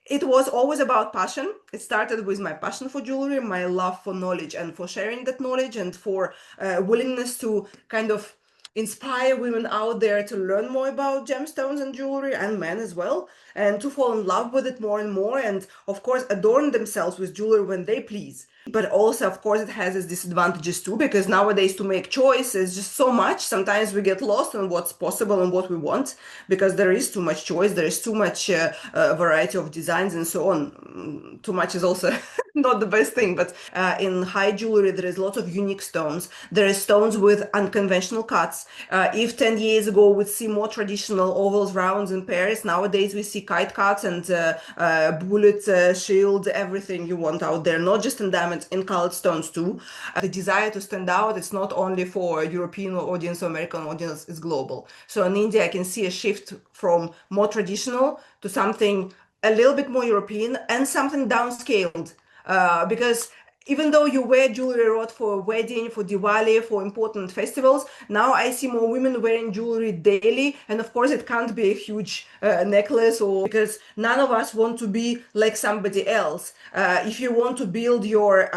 It was always about passion. It started with my passion for jewelry, my love for knowledge and for sharing that knowledge, and for willingness to kind of inspire women out there to learn more about gemstones and jewelry, and men as well, and to fall in love with it more and more, and of course adorn themselves with jewelry when they please. But also, of course, it has its disadvantages too, because nowadays to make choice is just so much. Sometimes we get lost on what's possible and what we want, because there is too much choice, there is too much variety of designs and so on. Too much is also not the best thing, but in high jewelry, there is lots of unique stones. There is stones with unconventional cuts. If 10 years ago we'd see more traditional ovals, rounds, and pairs, nowadays we see kite cuts and bullet, shield, everything you want out there, not just in diamonds, in colored stones too. The desire to stand out, it's not only for European audience or American audience, it's global. So in India, I can see a shift from more traditional to something a little bit more European and something downscaled. Because even though you wear jewelry a lot for a wedding, for Diwali, for important festivals, now I see more women wearing jewelry daily. And of course, it can't be a huge necklace, or because none of us want to be like somebody else. If you want to build your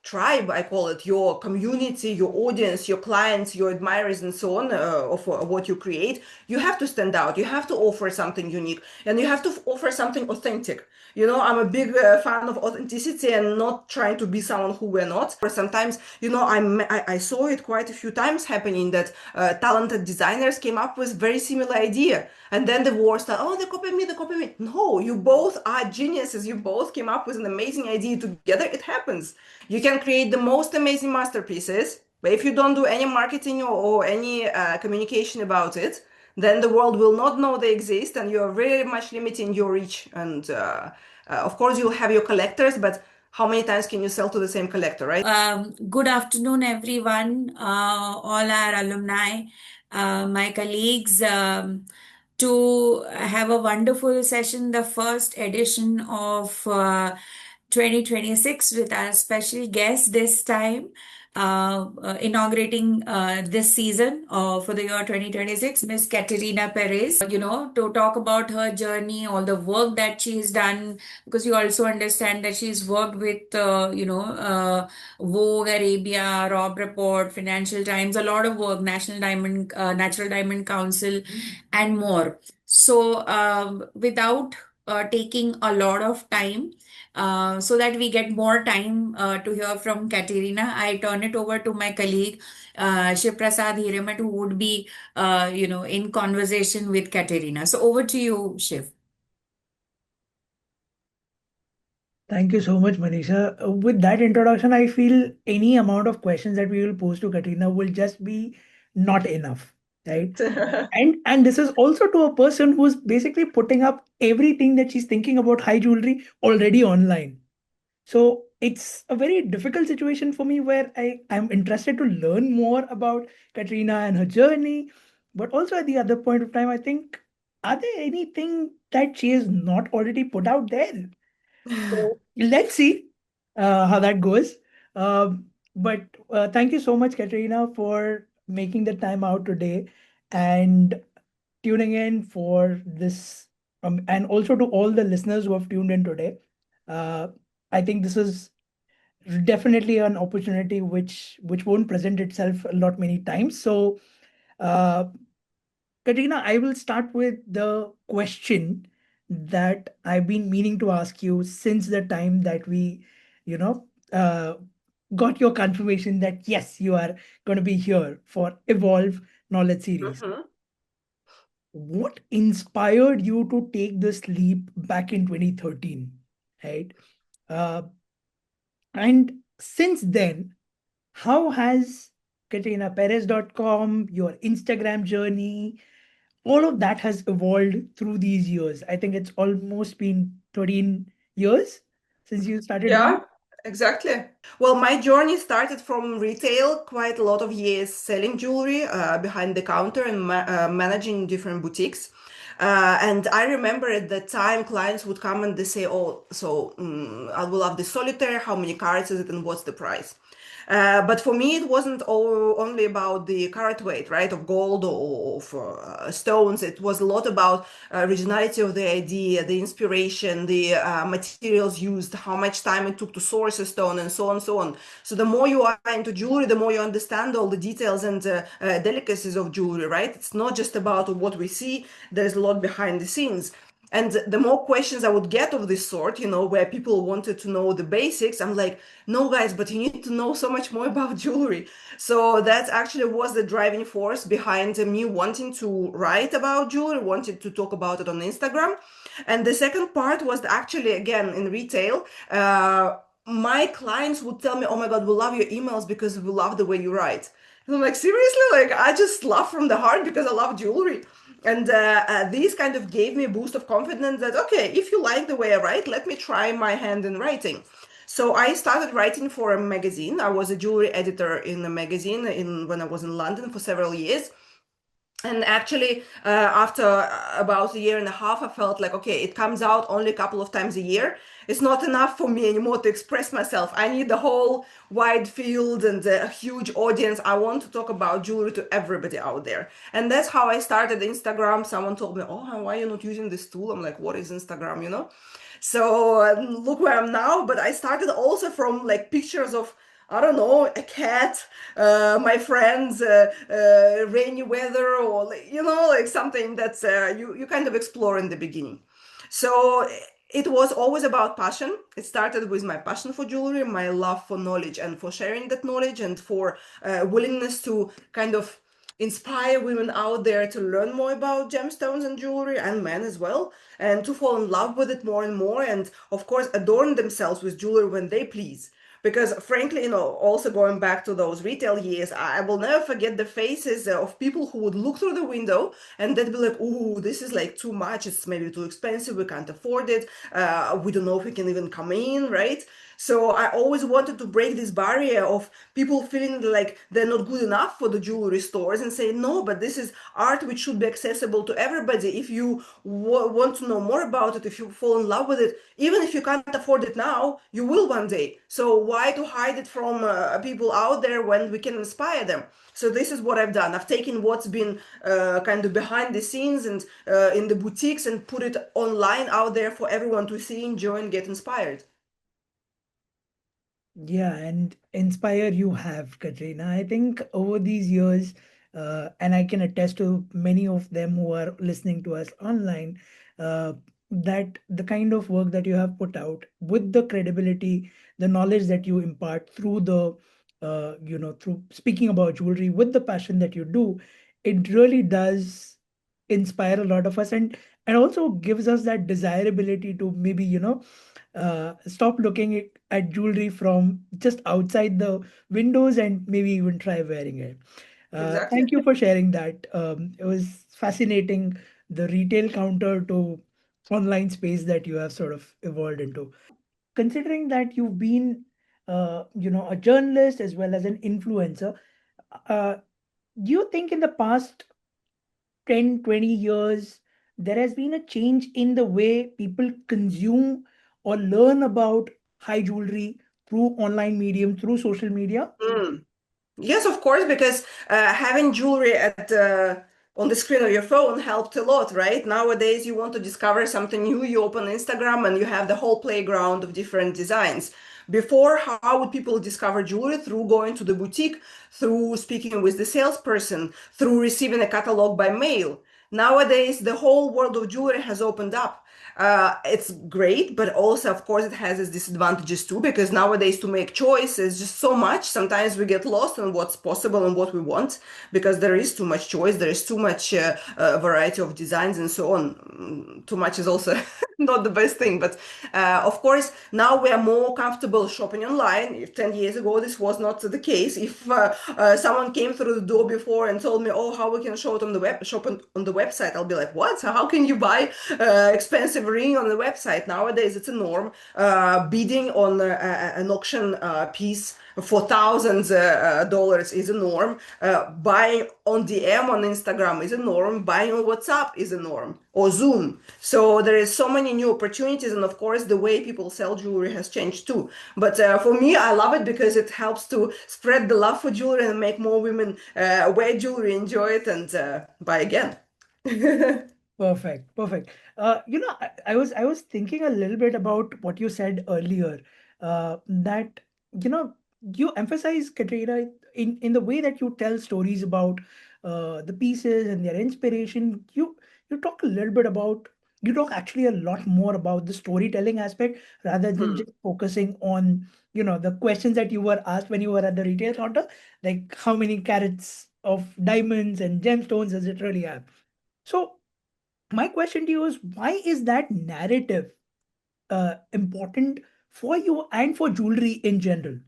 tribe, I call it, your community, your audience, your clients, your admirers, and so on, of what you create, you have to stand out. You have to offer something unique, and you have to offer something authentic. I'm a big fan of authenticity and not trying to be someone who we're not. Or sometimes, I saw it quite a few times happening that talented designers came up with very similar idea. And then the war started, oh, they copied me, they copied me. No, you both are geniuses. You both came up with an amazing idea together. It happens. You can create the most amazing masterpieces, but if you don't do any marketing or any communication about it, then the world will not know they exist, and you're very much limiting your reach. And of course, you'll have your collectors, but how many times can you sell to the same collector, right? Good afternoon, everyone, all our alumni, my colleagues, to have a wonderful session, the first edition of 2026 with our special guest this time, inaugurating this season for the year 2026, Miss Katerina Perez, to talk about her journey, all the work that she's done, because you also understand that she's worked with, Vogue, Arabia, Rob Report, Financial Times, a lot of work, Natural Diamond Council, and more. So, without taking a lot of time, so that we get more time to hear from Katerina, I turn it over to my colleague, Shiv Prasad Hiremat, who would be, in conversation with Katerina. So over to you, Shiv. Thank you so much, Manisha. With that introduction, I feel any amount of questions that we will pose to Katrina will just be not enough, right? And this is also to a person who's basically putting up everything that she's thinking about high jewelry already online. So it's a very difficult situation for me where I'm interested to learn more about Katrina and her journey. But also at the other point of time, I think, are there anything that she has not already put out there? So let's see how that goes. But thank you so much, Katerina, for making the time out today and tuning in for this, and also to all the listeners who have tuned in today. Uh, I think this is definitely an opportunity which won't present itself a lot many times. So, uh, Katrina, I will start with the question that I've been meaning to ask you since the time that we, you know, uh, got your confirmation that yes, you are going to be here for Evolve Knowledge Series. Mhm. What inspired you to take this leap back in 2013, right? Uh, and since then, how has KatrinaPerez.com, your Instagram journey, all of that has evolved through these years? I think it's almost been 13 years since you started doing Yeah, it. exactly. Well, my journey started from retail, quite a lot of years selling jewelry behind the counter and managing different boutiques. And I remember at that time, clients would come and they say, "Oh, so I will have the solitaire. How many carats is it, and what's the price?" But for me, it wasn't only about the carat weight, right, of gold or of stones. It was a lot about originality of the idea, the inspiration, the materials used, how much time it took to source a stone, and so on and so on. So the more you are into jewelry, the more you understand all the details and delicacies of jewelry, right? It's not just about what we see. There's a lot behind the scenes. And the more questions I would get of this sort, where people wanted to know the basics, I'm like, no, guys, but you need to know so much more about jewelry. So that actually was the driving force behind me wanting to write about jewelry, wanted to talk about it on Instagram. And the second part was actually, again, in retail. My clients would tell me, oh my God, we love your emails because we love the way you write. And I'm like, seriously? Like, I just laugh from the heart because I love jewelry. And these kind of gave me a boost of confidence that, okay, if you like the way I write, let me try my hand in writing. So I started writing for a magazine. I was a jewelry editor in a magazine when I was in London for several years. And actually, after about a year and a half, I felt like, okay, it comes out only a couple of times a year. It's not enough for me anymore to express myself. I need the whole wide field and a huge audience. I want to talk about jewelry to everybody out there. And that's how I started Instagram. Someone told me, oh, why are you not using this tool? I'm like, what is Instagram? So look where I'm now. But I started also from like pictures of, I don't know, a cat, my friends, rainy weather, or like something that's you kind of explore in the beginning. So it was always about passion. It started with my passion for jewelry, my love for knowledge and for sharing that knowledge, and for willingness to kind of inspire women out there to learn more about gemstones and jewelry, and men as well, and to fall in love with it more and more, and of course adorn themselves with jewelry when they please. Because frankly, also going back to those retail years, I will never forget the faces of people who would look through the window and they'd be like, "Ooh, this is like too much. It's maybe too expensive. We can't afford it. We don't know if we can even come in, right?" So I always wanted to break this barrier of people feeling like they're not good enough for the jewelry stores and say, no, but this is art which should be accessible to everybody. If you want to know more about it, if you fall in love with it, even if you can't afford it now, you will one day. So why to hide it from people out there when we can inspire them? So this is what I've done. I've taken what's been kind of behind the scenes and in the boutiques and put it online out there for everyone to see, enjoy, and get inspired. Yeah, and inspire you have, Katrina. I think over these years, and I can attest to many of them who are listening to us online, uh, that the kind of work that you have put out with the credibility, the knowledge that you impart through through speaking about jewelry with the passion that you do, it really does inspire a lot of us, and also gives us that desirability to maybe, stop looking at jewelry from just outside the windows and maybe even try wearing it. Exactly. Thank you for sharing that. It was fascinating, the retail counter to online space that you have sort of evolved into. Considering that you've been, a journalist as well as an influencer, uh, do you think in the past 10, 20 years, there has been a change in the way people consume or learn about high jewelry through online medium, through social media? Mm. Yes, of course, because having jewelry on the screen of your phone helped a lot, right? Nowadays, you want to discover something new, you open Instagram and you have the whole playground of different designs. Before, how would people discover jewelry? Through going to the boutique, through speaking with the salesperson, through receiving a catalog by mail. Nowadays, the whole world of jewelry has opened up. It's great, but also, of course, it has its disadvantages too, because nowadays to make choice is just so much. Sometimes we get lost in what's possible and what we want because there is too much choice, there is too much variety of designs and so on. Too much is also not the best thing, but of course, now we are more comfortable shopping online. If 10 years ago this was not the case, if someone came through the door before and told me, oh, how we can show it on the website, I'll be like, what? How can you buy expensive expensive ring on the website. Nowadays, it's a norm. Bidding on an auction piece for thousands dollars is a norm. Buying on DM on Instagram is a norm. Buying on WhatsApp is a norm, or Zoom. So there is so many new opportunities, and of course, the way people sell jewelry has changed too. But for me, I love it because it helps to spread the love for jewelry and make more women wear jewelry, enjoy it, and buy again. Perfect, perfect. I was thinking a little bit about what you said earlier, that you know you emphasize, Katrina, in the way that you tell stories about the pieces and their inspiration. You talk a little bit about you talk actually a lot more about the storytelling aspect rather than Hmm. just focusing on the questions that you were asked when you were at the retail counter, like how many carats of diamonds and gemstones does it really have? So my question to you is, why is that narrative important for you and for jewelry in general?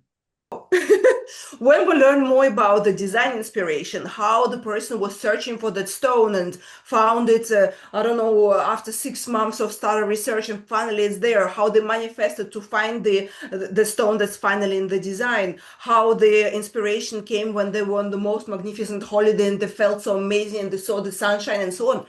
When we learn more about the design inspiration, how the person was searching for that stone and found it, I don't know, after 6 months of starter research, and finally it's there, how they manifested to find the stone that's finally in the design, how the inspiration came when they were on the most magnificent holiday and they felt so amazing and they saw the sunshine and so on.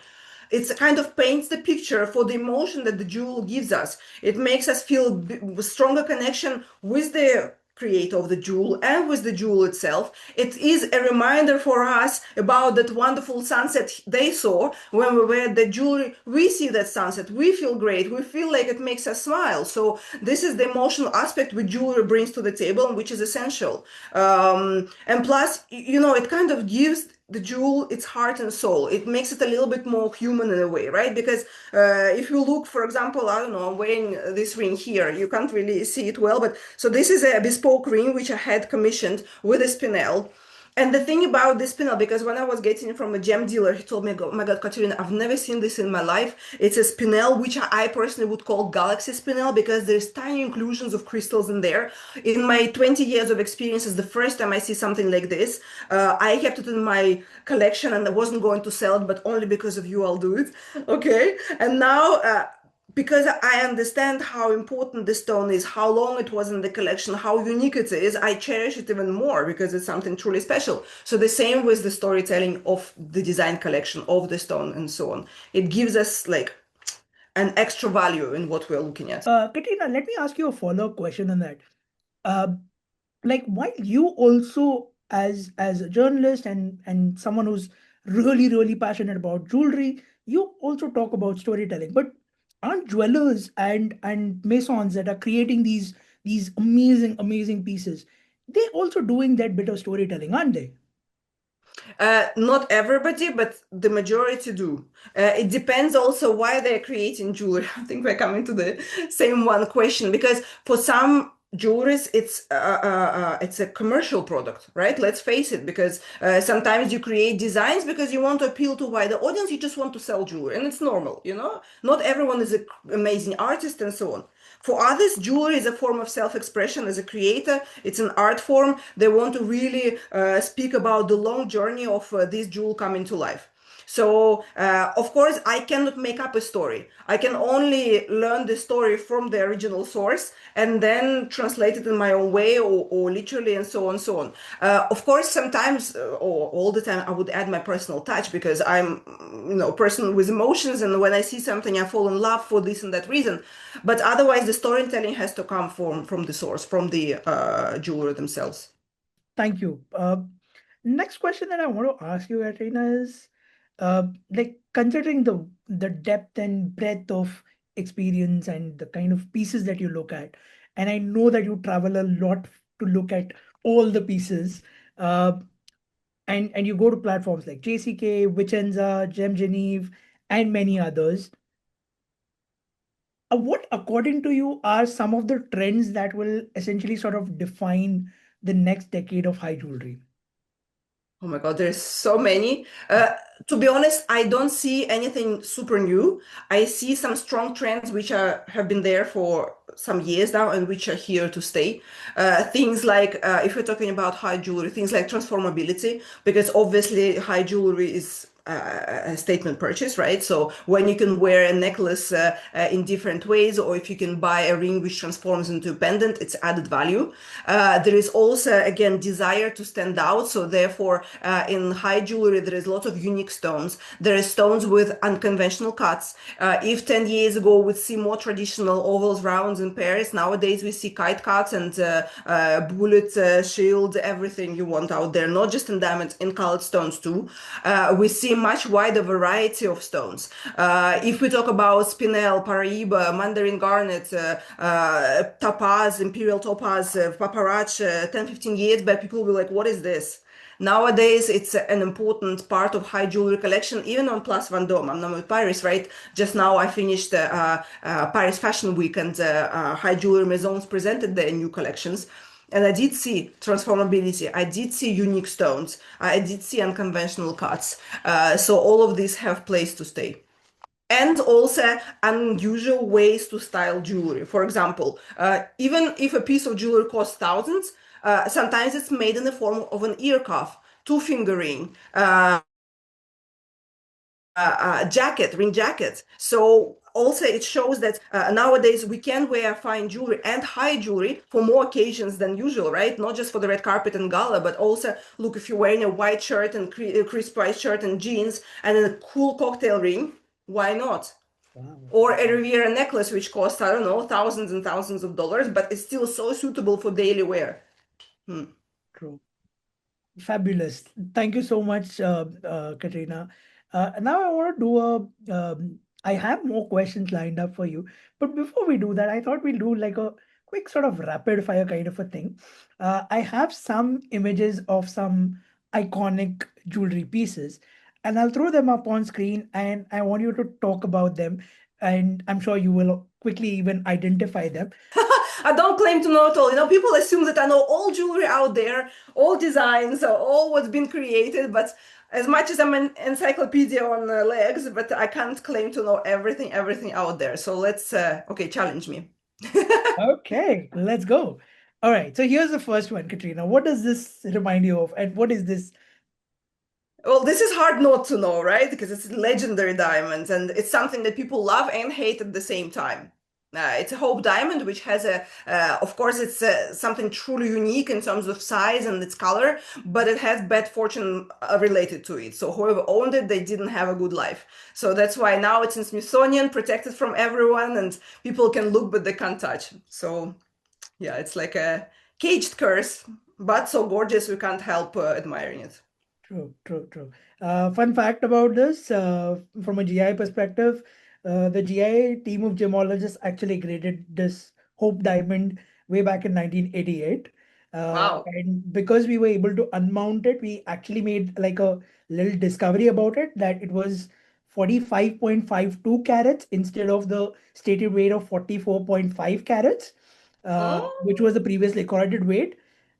It kind of paints the picture for the emotion that the jewel gives us. It makes us feel stronger connection with the creator of the jewel and with the jewel itself. It is a reminder for us about that wonderful sunset they saw when we wear the jewelry. We see that sunset, we feel great, we feel like it makes us smile. So this is the emotional aspect which jewelry brings to the table, which is essential. And plus, it kind of gives the jewel its heart and soul. It makes it a little bit more human in a way, right? Because if you look, for example, I don't know, I'm wearing this ring here. You can't really see it well, but so this is a bespoke ring which I had commissioned with a spinel. And the thing about this spinel, because when I was getting it from a gem dealer, he told me, "Oh my God, Katerina, I've never seen this in my life. It's a spinel, which I personally would call galaxy spinel because there's tiny inclusions of crystals in there. In my 20 years of experience, it's the first time I see something like this. I kept it in my collection and I wasn't going to sell it, but only because of you, I'll do it." Okay. And now, because I understand how important this stone is, how long it was in the collection, how unique it is, I cherish it even more because it's something truly special. So the same with the storytelling of the design collection of the stone and so on. It gives us like an extra value in what we're looking at. Katrina, let me ask you a follow-up question on that. Uh, like, while you also, as a journalist and someone who's really passionate about jewelry, you also talk about storytelling. But aren't jewelers and masons that are creating these amazing pieces, they also doing that bit of storytelling, aren't they? Not everybody, but the majority do. It depends also why they're creating jewelry. I think we're coming to the same one question because for some jewelries it's a commercial product, right? Let's face it, because sometimes you create designs because you want to appeal to wider audience. You just want to sell jewelry, and it's normal, Not everyone is an amazing artist and so on. For others, jewelry is a form of self-expression as a creator. It's an art form. They want to really speak about the long journey of this jewel coming to life. So, of course, I cannot make up a story. I can only learn the story from the original source and then translate it in my own way or literally and so on, so on. Of course, sometimes or all the time, I would add my personal touch because I'm, a person with emotions. And when I see something, I fall in love for this and that reason. But otherwise, the storytelling has to come from the source, from the jeweler themselves. Thank you. Next question that I want to ask you, Katrina, is like, considering the depth and breadth of experience and the kind of pieces that you look at, and I know that you travel a lot to look at all the pieces, uh, and you go to platforms like JCK, Vicenza, Gem Geneve, and many others. What, according to you, are some of the trends that will essentially sort of define the next decade of high jewelry? Oh my God, there's so many. To be honest, I don't see anything super new. I see some strong trends which have been there for some years now and which are here to stay. Things like, if we're talking about high jewelry, things like transformability, because obviously high jewelry is a statement purchase, right? So when you can wear a necklace in different ways, or if you can buy a ring which transforms into a pendant, it's added value. There is also, again, desire to stand out. So therefore, in high jewelry, there is a lot of unique stones. There are stones with unconventional cuts. If 10 years ago we'd see more traditional ovals, rounds, and pairs, nowadays we see kite cuts and bullet, shield, everything you want out there, not just in diamonds, in colored stones too. We see much wider variety of stones. If we talk about spinel, paraiba, mandarin garnet, topaz, imperial topaz, paparazzi, 10, 15 years back, people were like, what is this? Nowadays, it's an important part of high jewelry collection, even on Place Vendôme. I'm now with Paris, right? Just now I finished Paris Fashion Week, and high jewelry maisons presented their new collections. And I did see transformability. I did see unique stones. I did see unconventional cuts. So all of these have place to stay. And also unusual ways to style jewelry. For example, even if a piece of jewelry costs thousands, sometimes it's made in the form of an ear cuff, two-finger ring, ring jacket. So also it shows that nowadays we can wear fine jewelry and high jewelry for more occasions than usual, right? Not just for the red carpet and gala, but also look, if you're wearing a white shirt and crisp white shirt and jeans and a cool cocktail ring, why not? Wow. Or a Riviera necklace, which costs, I don't know, thousands and thousands of dollars, but it's still so suitable for daily wear. True. Fabulous. Thank you so much, Katrina. Now I want to do I have more questions lined up for you. But before we do that, I thought we'll do like a quick sort of rapid fire kind of a thing. I have some images of some iconic jewelry pieces, and I'll throw them up on screen, and I want you to talk about them. And I'm sure you will quickly even identify them. I don't claim to know it all. You know, people assume that I know all jewelry out there, all designs, all what's been created. But as much as I'm an encyclopedia on legs, but I can't claim to know everything out there. So let's, okay, challenge me. Okay, let's go. All right, so here's the first one, Katrina. What does this remind you of, and what is this? Well, this is hard not to know, right? Because it's legendary diamonds, and it's something that people love and hate at the same time. It's a Hope diamond, which has of course, it's something truly unique in terms of size and its color, but it has bad fortune related to it. So whoever owned it, they didn't have a good life. So that's why now it's in Smithsonian, protected from everyone, and people can look, but they can't touch. So yeah, it's like a caged curse, but so gorgeous we can't help admiring it. True, true, true. Fun fact about this, from a GI perspective, the GI team of gemologists actually graded this Hope diamond way back in 1988. Wow. And because we were able to unmount it, we actually made like a little discovery about it, that it was 45.52 carats instead of the stated weight of 44.5 carats, which was the previously recorded weight.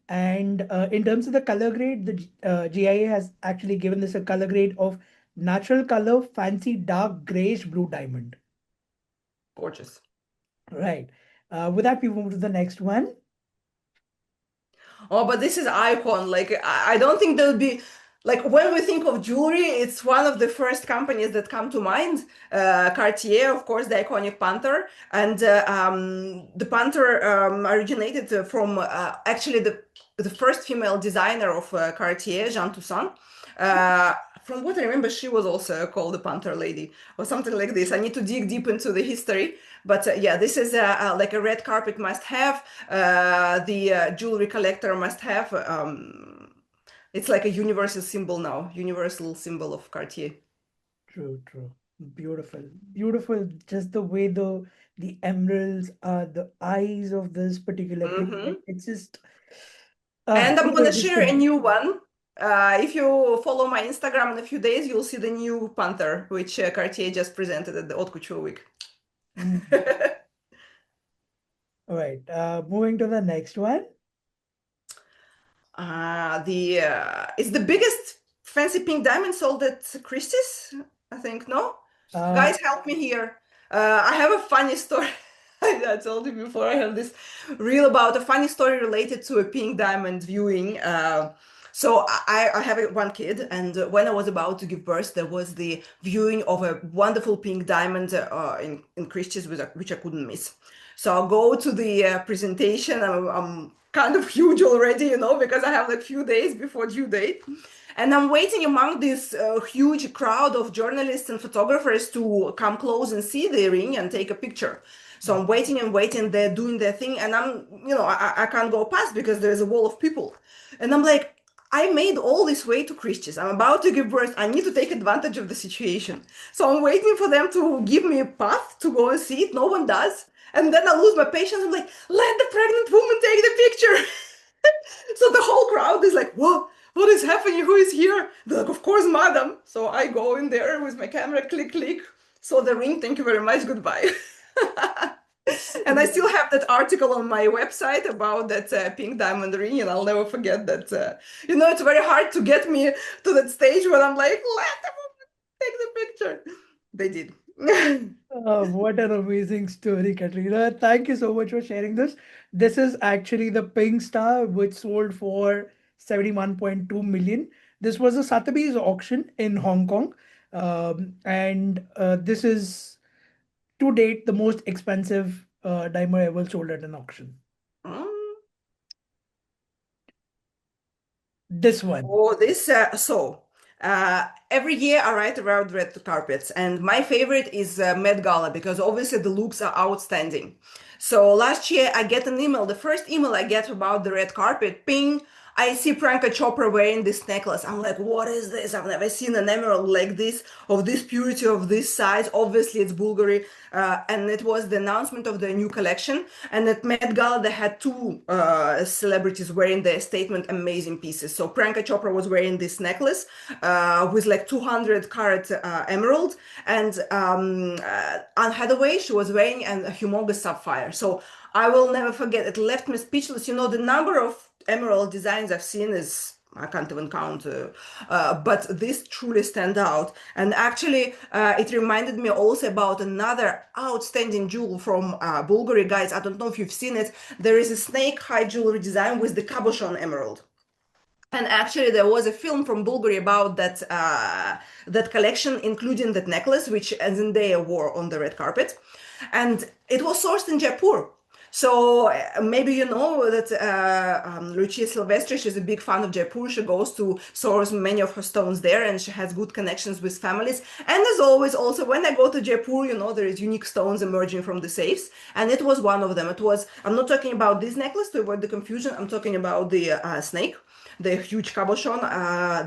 And in terms of the color grade, the GIA has actually given this a color grade of natural color, fancy dark grayish blue diamond. Gorgeous. Right. With that, we move to the next one. Oh, but this is icon. Like I don't think there'll be like when we think of jewelry, it's one of the first companies that come to mind. Cartier, of course, the iconic Panther, and the Panther originated from actually the first female designer of Cartier, Jeanne Toussaint. From what I remember, she was also called the Panther Lady or something like this. I need to dig deep into the history. But yeah, this is like a red carpet must have. The jewelry collector must have. It's like a universal symbol now, universal symbol of Cartier. True, true. Beautiful. Beautiful. Just the way the emeralds are the eyes of this particular piece. Hmm. It's just And I'm super gonna share a interesting. new one. If you follow my Instagram in a few days, you'll see the new Panther, which Cartier just presented at the Haute Couture Week. Mm. All right. Moving to the next one. It's the biggest fancy pink diamond sold at Christie's, I think. No, guys, help me here. I have a funny story. I told you before. I have this reel about a funny story related to a pink diamond viewing. So I have one kid, and when I was about to give birth, there was the viewing of a wonderful pink diamond in Christie's, which I couldn't miss. So I'll go to the presentation. I'm kind of huge already, because I have like few days before due date. And I'm waiting among this huge crowd of journalists and photographers to come close and see the ring and take a picture. So I'm waiting and waiting. They're doing their thing, and I can't go past because there's a wall of people. And I'm like, I made all this way to Christie's. I'm about to give birth. I need to take advantage of the situation. So I'm waiting for them to give me a path to go and see it. No one does. And then I lose my patience. I'm like, let the pregnant woman take the picture. So the whole crowd is like, what is happening? Who is here? They're like, of course, madam. So I go in there with my camera, click, click. So the ring, thank you very much, goodbye. And I still have that article on my website about that pink diamond ring, and I'll never forget that. It's very hard to get me to that stage where I'm like, let the woman take the picture. They did. What an amazing story, Katrina. Thank you so much for sharing this. This is actually the Pink Star, which sold for 71.2 million. This was a Sotheby's auction in Hong Kong. And this is to date the most expensive diamond ever sold at an auction. Mm. This one. Oh, every year I write around red carpets, and my favorite is Met Gala because obviously the looks are outstanding. So last year I get an email, the first email I get about the red carpet, ping, I see Priyanka Chopra wearing this necklace. I'm like, what is this? I've never seen an emerald like this, of this purity, of this size. Obviously, it's Bulgari. And it was the announcement of the new collection. And at Met Gala, they had two celebrities wearing their statement amazing pieces. So Priyanka Chopra was wearing this necklace with like 200 carat emerald. And Anne Hathaway, she was wearing a humongous sapphire. So I will never forget. It left me speechless. The number of emerald designs I've seen is I can't even count, but this truly stand out. And actually, it reminded me also about another outstanding jewel from Bulgari, guys. I don't know if you've seen it. There is a snake high jewelry design with the cabochon emerald. And actually, there was a film from Bulgari about that collection, including that necklace, which Zendaya wore on the red carpet, and it was sourced in Jaipur. So maybe you know that Lucia Silvestri, she's a big fan of Jaipur. She goes to source many of her stones there, and she has good connections with families. And as always, also when I go to Jaipur, there is unique stones emerging from the safes, and it was one of them. I'm not talking about this necklace to avoid the confusion. I'm talking about the snake, the huge cabochon.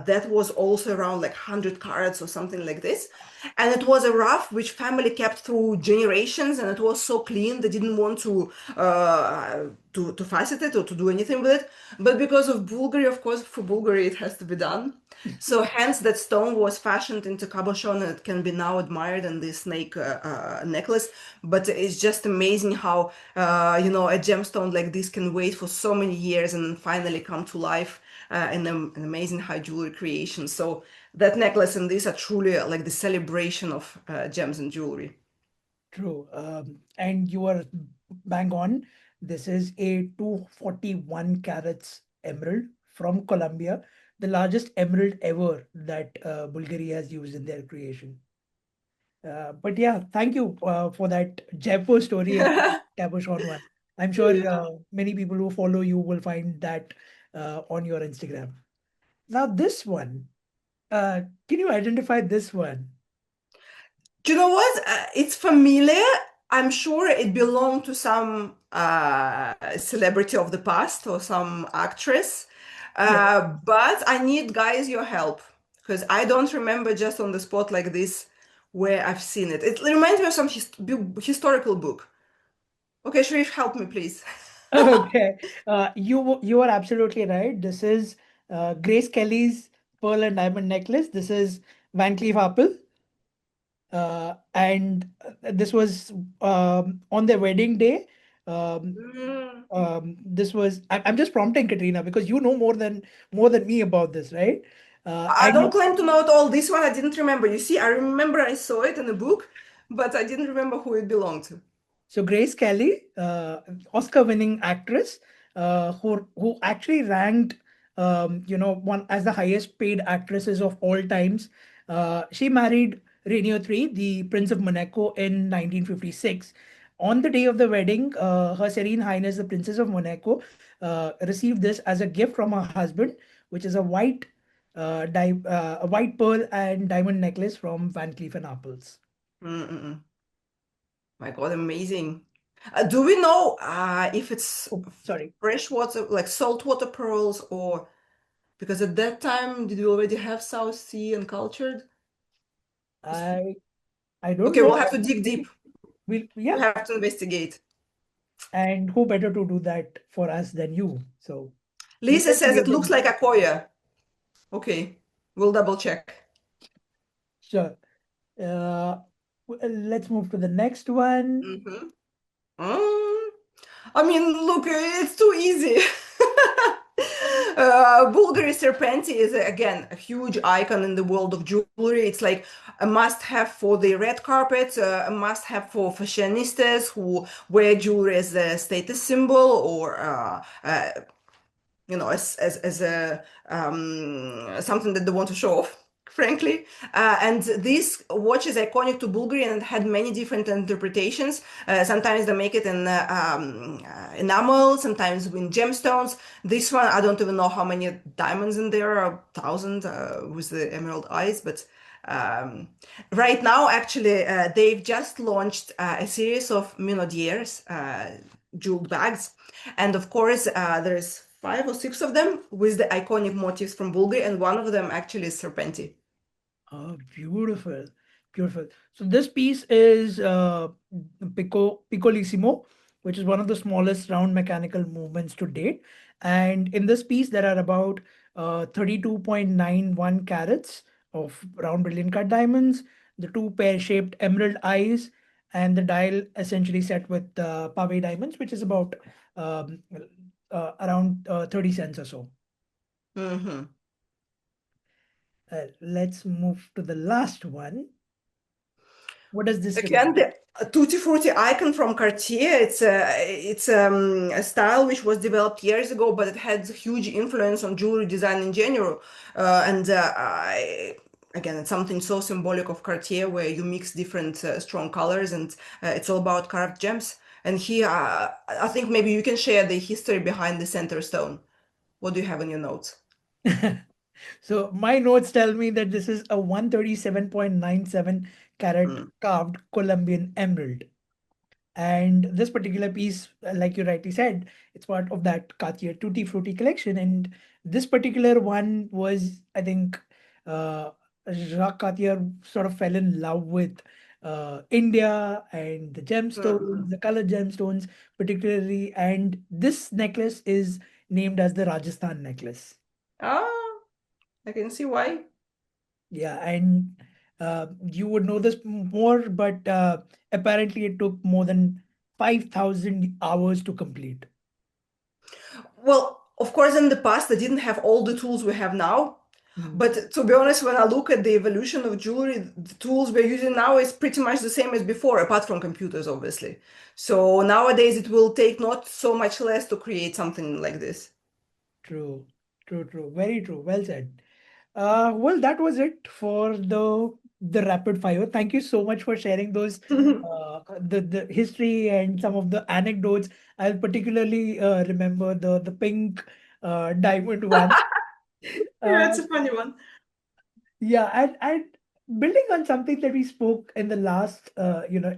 That was also around like 100 carats or something like this. And it was a rough which family kept through generations, and it was so clean they didn't want to facet it or to do anything with it. But because of Bulgari, of course, for Bulgari it has to be done. So hence that stone was fashioned into cabochon, and it can be now admired in this snake necklace. But it's just amazing how a gemstone like this can wait for so many years and then finally come to life in an amazing high jewelry creation. So that necklace and this are truly like the celebration of gems and jewelry. True. And you are bang on. This is a 241 carats emerald from Colombia, the largest emerald ever that Bulgaria has used in their creation. But yeah, thank you for that Jaipur story and cabochon one. I'm sure many people who follow you will find that on your Instagram. Now, this one, can you identify this one? Do you know what? It's familiar. I'm sure it belonged to some celebrity of the past or some actress. But I need, guys, your help because I don't remember just on the spot like this where I've seen it. It reminds me of some historical book. Okay, Sharif, help me, please. Okay, you are absolutely right. This is Grace Kelly's pearl and diamond necklace. This is Van Cleef Arpels, and this was on their wedding day. Um, Mm. this was. I'm just prompting Katrina because you know more than me about this, right? I And don't claim to know it all. This one I didn't remember. You see, I remember I saw it in a book, but I didn't remember who it belonged to. so Grace Kelly, Oscar-winning actress, who actually ranked one as the highest paid actresses of all times. She married Rainier III, the Prince of Monaco, in 1956. On the day of the wedding, Her Serene Highness, the Princess of Monaco, received this as a gift from her husband, which is a white pearl and diamond necklace from Van Cleef and Arpels. Mm-mm. My God, amazing. Do we know if it's Oh, sorry. freshwater, like saltwater pearls, or because at that time, did we already have South Sea and cultured? I I don't Okay, know. we'll have to dig deep. Yeah, We have to investigate. and who better to do that for us than you? So we Lisa will says create it the looks like a koya. Okay, we'll double check. sure. Uh, let's move to the next one. Mm-hmm. I mean, look, it's too easy. Bulgari Serpenti is again a huge icon in the world of jewelry. It's like a must-have for the red carpet, a must-have for fashionistas who wear jewelry as a status symbol or as a something that they want to show off, frankly. And this watch is iconic to Bulgari and had many different interpretations. Sometimes they make it in enamel, sometimes in gemstones. This one, I don't even know how many diamonds in there, a thousand with the emerald eyes, but um, right now, actually, they've just launched a series of Minaudiers, jeweled bags. And of course, there's 5 or 6 of them with the iconic motifs from Bulgari, and one of them actually is Serpenti. Oh, beautiful, beautiful. So this piece is Piccolissimo, which is one of the smallest round mechanical movements to date. And in this piece, there are about 32.91 carats of round brilliant cut diamonds, the two pear-shaped emerald eyes, and the dial essentially set with pave diamonds, which is about um, around 30 cents or so. Hmm. Let's move to the last one. What does this Again, represent? the Tutti Frutti icon from Cartier. It's a style which was developed years ago, but it had huge influence on jewelry design in general. Again, it's something so symbolic of Cartier, where you mix different strong colors, and it's all about carved gems. And here, I think maybe you can share the history behind the center stone. What do you have in your notes? So my notes tell me that this is a 137.97 carat Mm. carved Colombian emerald. And this particular piece, like you rightly said, it's part of that Cartier Tutti Frutti collection. And this particular one was, I think, Jacques Cartier sort of fell in love with India and the gemstones, Mhm. the colored gemstones, particularly. And this necklace is named as the Rajasthan necklace. Ah, I can see why. Yeah, and you would know this more, but apparently it took more than 5,000 hours to complete. Well, of course, in the past, they didn't have all the tools we have now. Mm, But to be honest, when I look at the evolution of jewelry, the tools we're using now is pretty much the same as before, apart from computers, obviously. So nowadays, it will take not so much less to create something like this. true, true, true. Very true. Well said. Well, that was it for the rapid fire. Thank you so much for sharing those the history and some of the anecdotes. I'll particularly remember the pink diamond one. Yeah, Uh, it's a funny one. Yeah, and building on something that we spoke in the last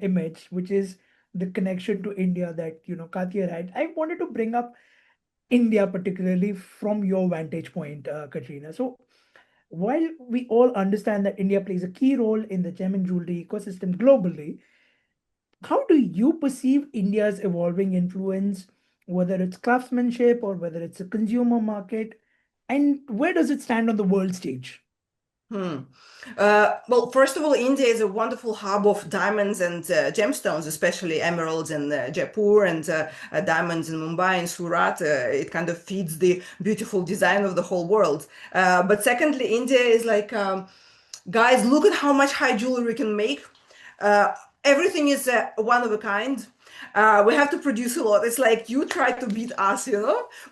image, which is the connection to India that Katia had. I wanted to bring up India particularly from your vantage point, Katrina. So while we all understand that India plays a key role in the gem and jewelry ecosystem globally, how do you perceive India's evolving influence, whether it's craftsmanship or whether it's a consumer market, and where does it stand on the world stage? Hmm. Well, first of all, India is a wonderful hub of diamonds and gemstones, especially emeralds in Jaipur and diamonds in Mumbai and Surat. It kind of feeds the beautiful design of the whole world. But secondly, India is like, guys, look at how much high jewelry we can make. Uh, Everything is one of a kind. we have to produce a lot. It's like you try to beat us,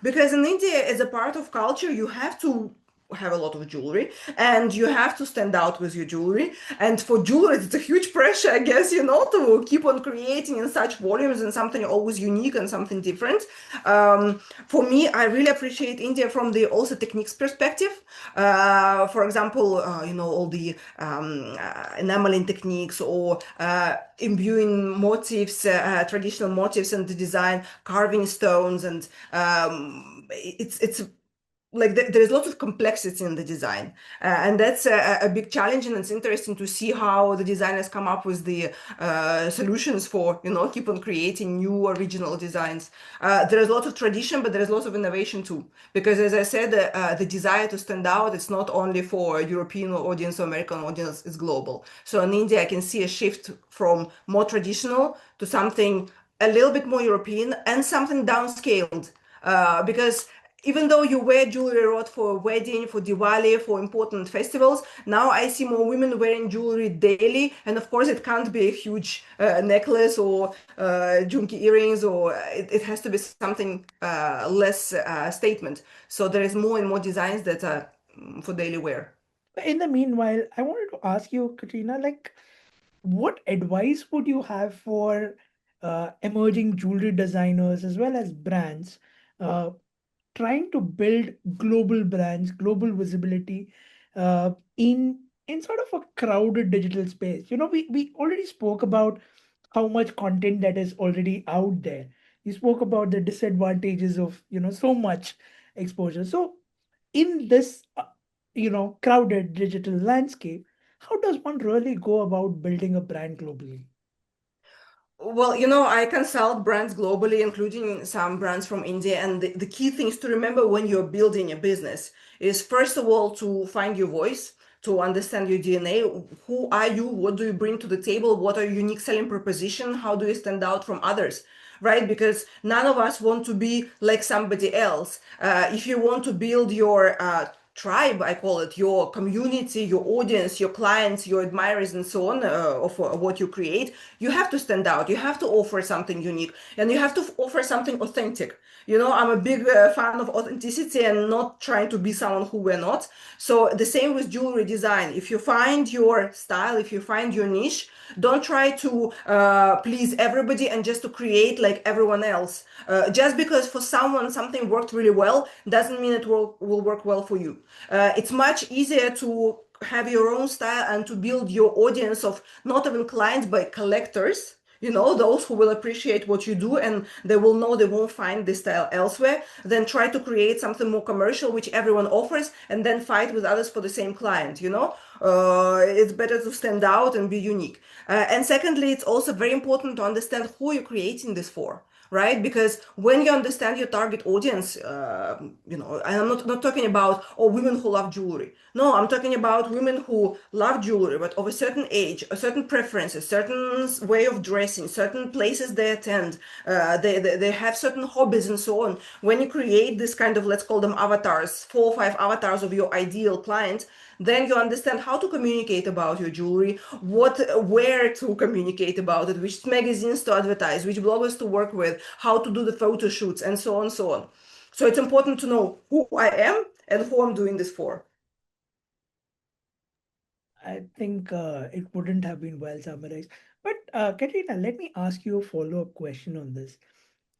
because in India, as a part of culture, you have to have a lot of jewelry and you have to stand out with your jewelry. And for jewelry, it's a huge pressure, I guess, to keep on creating in such volumes and something always unique and something different. For me, I really appreciate India from the also techniques perspective. For example, all the enameling techniques or imbuing motifs, traditional motifs in the design, carving stones, and it's like there's lots of complexity in the design, and that's a big challenge, and it's interesting to see how the designers come up with the solutions for keep on creating new original designs. There's lots of tradition, but there's lots of innovation too, because as I said, the desire to stand out, it's not only for European audience or American audience, it's global. So in India I can see a shift from more traditional to something a little bit more European and something downscaled, because even though you wear jewelry a lot for wedding, for Diwali, for important festivals, now I see more women wearing jewelry daily. And of course, it can't be a huge necklace or junky earrings, or it has to be something less statement. So there is more and more designs that are for daily wear. In the meanwhile, I wanted to ask you, Katrina, like, what advice would you have for emerging jewelry designers as well as brands uh, trying to build global brands, global visibility in sort of a crowded digital space? We already spoke about how much content that is already out there. You spoke about the disadvantages of so much exposure. So in this crowded digital landscape, how does one really go about building a brand globally? Well, I consult brands globally, including some brands from India. And the key things to remember when you're building a business is, first of all, to find your voice, to understand your DNA. Who are you? What do you bring to the table? What are your unique selling proposition? How do you stand out from others? Right? Because none of us want to be like somebody else. If you want to build your tribe, I call it, your community, your audience, your clients, your admirers, and so on, of what you create, you have to stand out. You have to offer something unique, and you have to offer something authentic. I'm a big fan of authenticity and not trying to be someone who we're not. So the same with jewelry design. If you find your style, if you find your niche, don't try to please everybody and just to create like everyone else. Just because for someone something worked really well doesn't mean it will work well for you. It's much easier to have your own style and to build your audience of not even clients but collectors, those who will appreciate what you do, and they will know they won't find this style elsewhere. Then try to create something more commercial which everyone offers, and then fight with others for the same client. It's better to stand out and be unique. And secondly, it's also very important to understand who you're creating this for, right? Because when you understand your target audience, and I'm not talking about women who love jewelry. No, I'm talking about women who love jewelry, but of a certain age, a certain preferences, certain way of dressing, certain places they attend, they have certain hobbies and so on. When you create this kind of, let's call them avatars, 4 or 5 avatars of your ideal client, then you understand how to communicate about your jewelry, where to communicate about it, which magazines to advertise, which bloggers to work with, how to do the photo shoots, and so on, so on. So it's important to know who I am and who I'm doing this for. I think it wouldn't have been well summarized. But Katrina, let me ask you a follow-up question on this.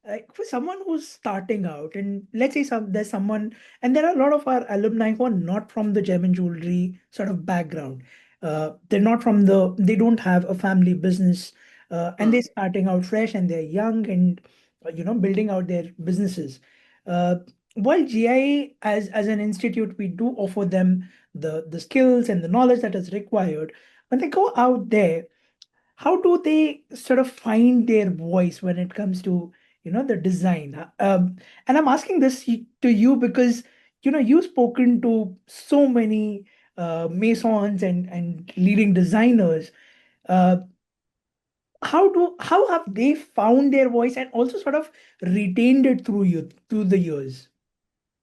Like for someone who's starting out, and let's say there's someone, and there are a lot of our alumni who are not from the gem and jewelry sort of background. They're not from they don't have a family business, and they're Mm. starting out fresh and they're young and building out their businesses. Uh, while GIA as an institute, we do offer them the skills and the knowledge that is required. When they go out there, how do they sort of find their voice when it comes to the design? And I'm asking this to you because you've spoken to so many masons and leading designers. uh, how have they found their voice and also sort of retained it through the years?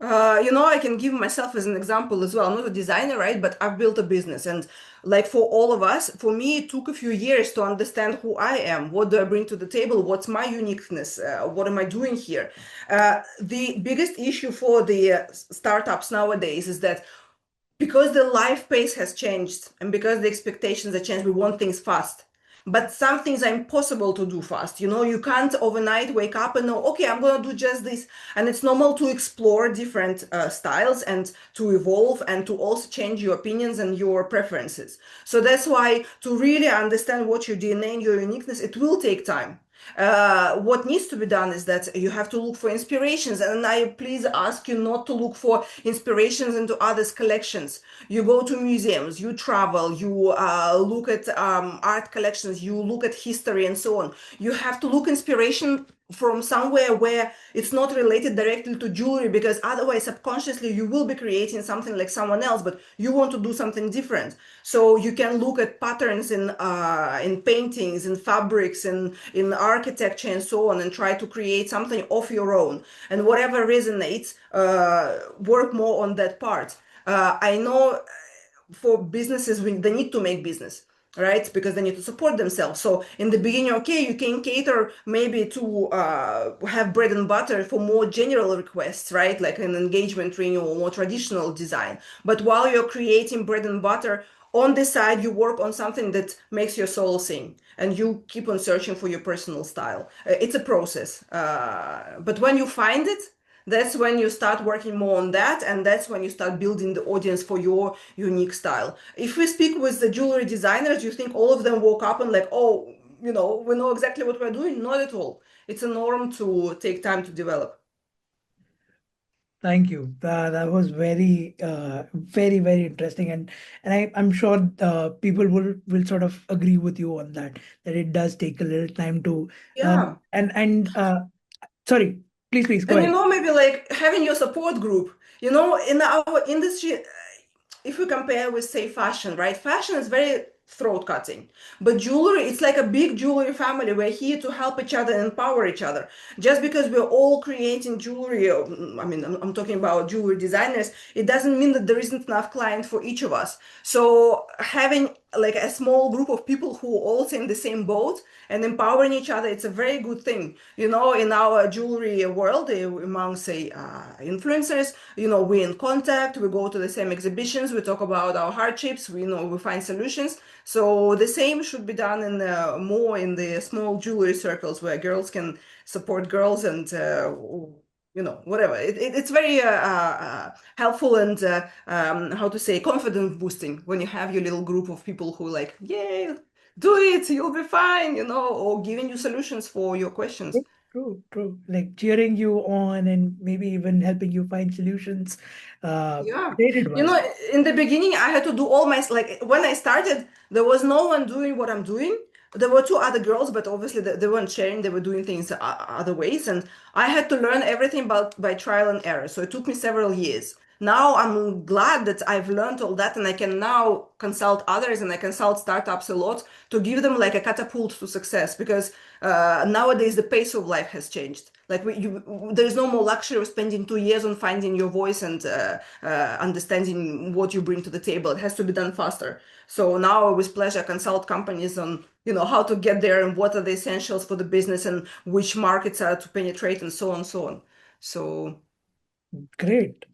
I can give myself as an example as well. I'm not a designer, right? But I've built a business. And like for all of us, for me, it took a few years to understand who I am. What do I bring to the table? What's my uniqueness? What am I doing here? The biggest issue for the startups nowadays is that because the life pace has changed and because the expectations have changed, we want things fast. But some things are impossible to do fast. You can't overnight wake up and know, okay, I'm going to do just this. And it's normal to explore different styles and to evolve and to also change your opinions and your preferences. So that's why to really understand what your DNA and your uniqueness, it will take time. What needs to be done is that you have to look for inspirations, and I please ask you not to look for inspirations into others' collections. You go to museums, you travel, you look at art collections, you look at history and so on. You have to look inspiration from somewhere where it's not related directly to jewelry, because otherwise subconsciously you will be creating something like someone else, but you want to do something different. So you can look at patterns in paintings, in fabrics, in architecture and so on, and try to create something of your own, and whatever resonates, work more on that part. I know for businesses, they need to make business, right? Because they need to support themselves. So in the beginning, okay, you can cater maybe to have bread and butter for more general requests, right? Like an engagement ring or more traditional design. But while you're creating bread and butter, on the side, you work on something that makes your soul sing, and you keep on searching for your personal style. It's a process. But when you find it, that's when you start working more on that, and that's when you start building the audience for your unique style. If we speak with the jewelry designers, you think all of them woke up and like, oh, we know exactly what we're doing? Not at all. It's a norm to take time to develop. Thank you. That was very, very, very interesting, and I'm sure people will sort of agree with you on that. That it does take a little time to Yeah. sorry, please go And ahead. maybe like having your support group, in our industry, if we compare with, say, fashion, right? Fashion is very throat cutting, but jewelry, it's like a big jewelry family. We're here to help each other and empower each other. Just because we're all creating jewelry, I mean, I'm talking about jewelry designers, it doesn't mean that there isn't enough client for each of us. So having like a small group of people who are all in the same boat and empowering each other, it's a very good thing. In our jewelry world, among, say, influencers, we're in contact, we go to the same exhibitions, we talk about our hardships, we find solutions. So the same should be done in more in the small jewelry circles where girls can support girls, and whatever. It's very helpful and how to say, confidence boosting when you have your little group of people who like, yay, do it, you'll be fine, or giving you solutions for your questions. True. Like cheering you on and maybe even helping you find solutions. Yeah. Great advice. In the beginning, I had to do all my, like, when I started, there was no one doing what I'm doing. There were two other girls, but obviously they weren't sharing, they were doing things other ways. And I had to learn everything about by trial and error. So it took me several years. Now I'm glad that I've learned all that, and I can now consult others and I consult startups a lot to give them like a catapult to success, because nowadays the pace of life has changed. Like there's no more luxury of spending 2 years on finding your voice and understanding what you bring to the table. It has to be done faster. So now, with pleasure, consult companies on how to get there and what are the essentials for the business and which markets are to penetrate and so on and so on. So Great.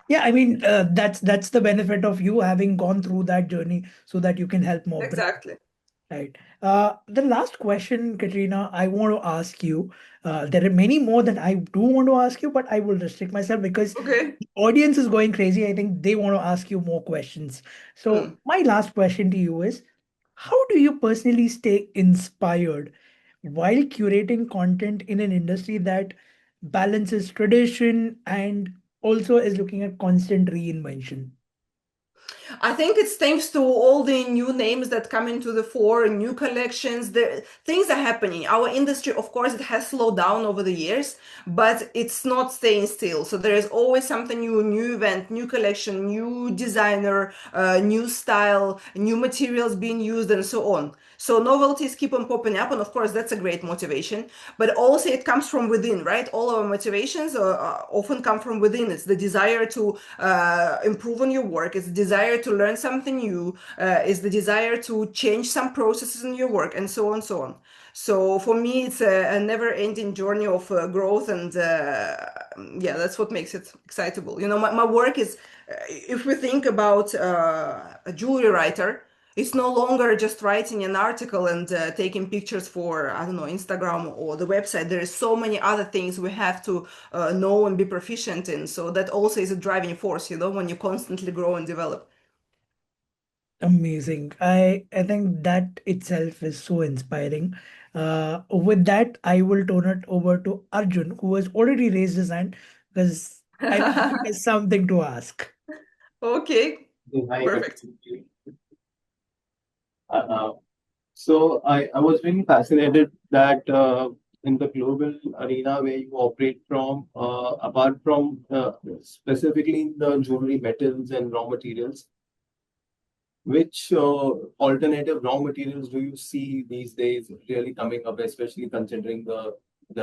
Yeah, I mean, that's the benefit of you having gone through that journey so that you can help more. exactly. Right. The last question, Katrina, I want to ask you. There are many more that I do want to ask you, but I will restrict myself because Okay. the audience is going crazy. I think they want to ask you more questions. So, Hmm. my last question to you is, how do you personally stay inspired while curating content in an industry that balances tradition and also is looking at constant reinvention? I think it's thanks to all the new names that come into the fore, new collections. Things are happening. Our industry, of course, it has slowed down over the years, but it's not staying still. So there is always something new, new event, new collection, new designer, new style, new materials being used, and so on. So novelties keep on popping up, and of course, that's a great motivation. But also, it comes from within, right? All our motivations often come from within. It's the desire to improve on your work. It's the desire to learn something new. It's the desire to change some processes in your work, and so on, so on. So for me, it's a never-ending journey of growth, and yeah, that's what makes it excitable. You know, my work is, if we think about a jewelry writer, it's no longer just writing an article and taking pictures for, I don't know, Instagram or the website. There is so many other things we have to know and be proficient in. So that also is a driving force, you know, when you constantly grow and develop. Amazing. I think that itself is so inspiring. With that, I will turn it over to Arjun, who has already raised his hand because I think he has something to ask. Okay, Hi, perfect. uh, so I was really fascinated that in the global arena where you operate from, apart from specifically the jewelry metals and raw materials, which alternative raw materials do you see these days really coming up, especially considering the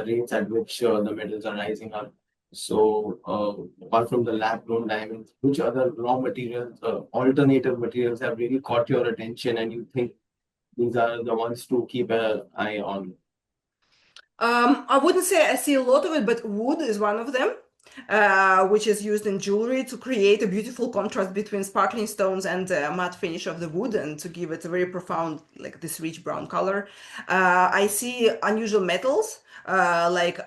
rates at which the metals are rising up? So, apart from the lab-grown diamonds, which other raw materials, alternative materials have really caught your attention, and you think these are the ones to keep an eye on? I wouldn't say I see a lot of it, but wood is one of them, which is used in jewelry to create a beautiful contrast between sparkling stones and matte finish of the wood, and to give it a very profound, like this rich brown color. I see unusual metals, like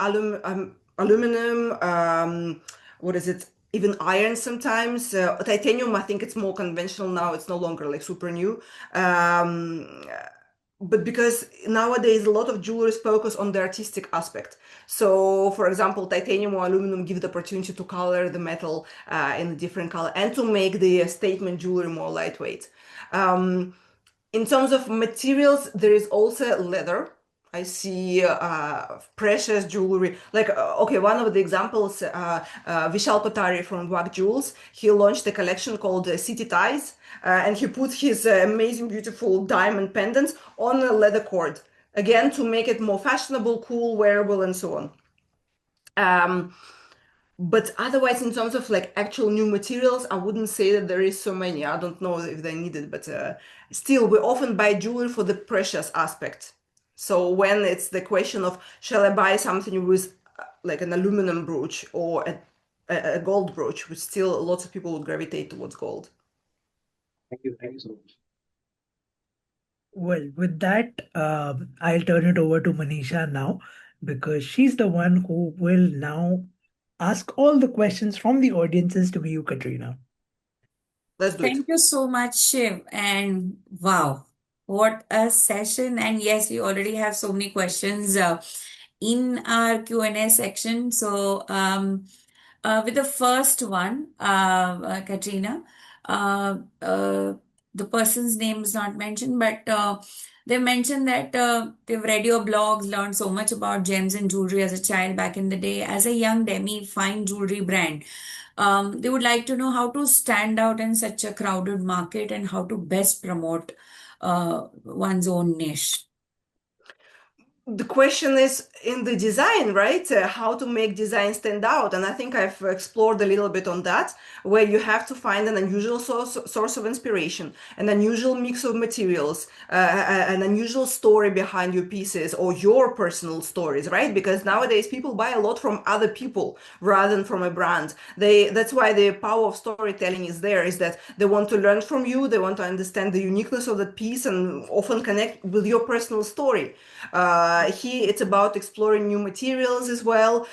aluminum, what is it? Even iron sometimes. Titanium, I think it's more conventional now. It's no longer like super new. Um, but because nowadays a lot of jewelers focus on the artistic aspect. So, for example, titanium or aluminum give the opportunity to color the metal in a different color and to make the statement jewelry more lightweight. Um, in terms of materials, there is also leather. I see precious jewelry. Like, okay, one of the examples, Vishal Kothari from Wag Jewels, he launched a collection called City Ties, and he put his amazing, beautiful diamond pendants on a leather cord, again, to make it more fashionable, cool, wearable, and so on. But otherwise, in terms of like actual new materials, I wouldn't say that there is so many. I don't know if they need it, but still, we often buy jewelry for the precious aspect. So when it's the question of shall I buy something with like an aluminum brooch or a gold brooch, which still lots of people would gravitate towards gold. Thank you so much. Well, with that, I'll turn it over to Manisha now because she's the one who will now ask all the questions from the audiences to you, Katrina. Let's do it. Thank you so much, Shiv. And wow, what a session. And yes, we already have so many questions in our Q&A section. So, with the first one, Katrina, uh, uh, the person's name is not mentioned, but they mentioned that they've read your blogs, learned so much about gems and jewelry as a child back in the day. As a young demi, fine jewelry brand, they would like to know how to stand out in such a crowded market and how to best promote one's own niche. The question is in the design, right? How to make design stand out. And I think I've explored a little bit on that, where you have to find an unusual source of inspiration, an unusual mix of materials, an unusual story behind your pieces or your personal stories, right? Because nowadays people buy a lot from other people rather than from a brand. That's why the power of storytelling is there, is that they want to learn from you, they want to understand the uniqueness of that piece and often connect with your personal story. Here it's about exploring new materials as well,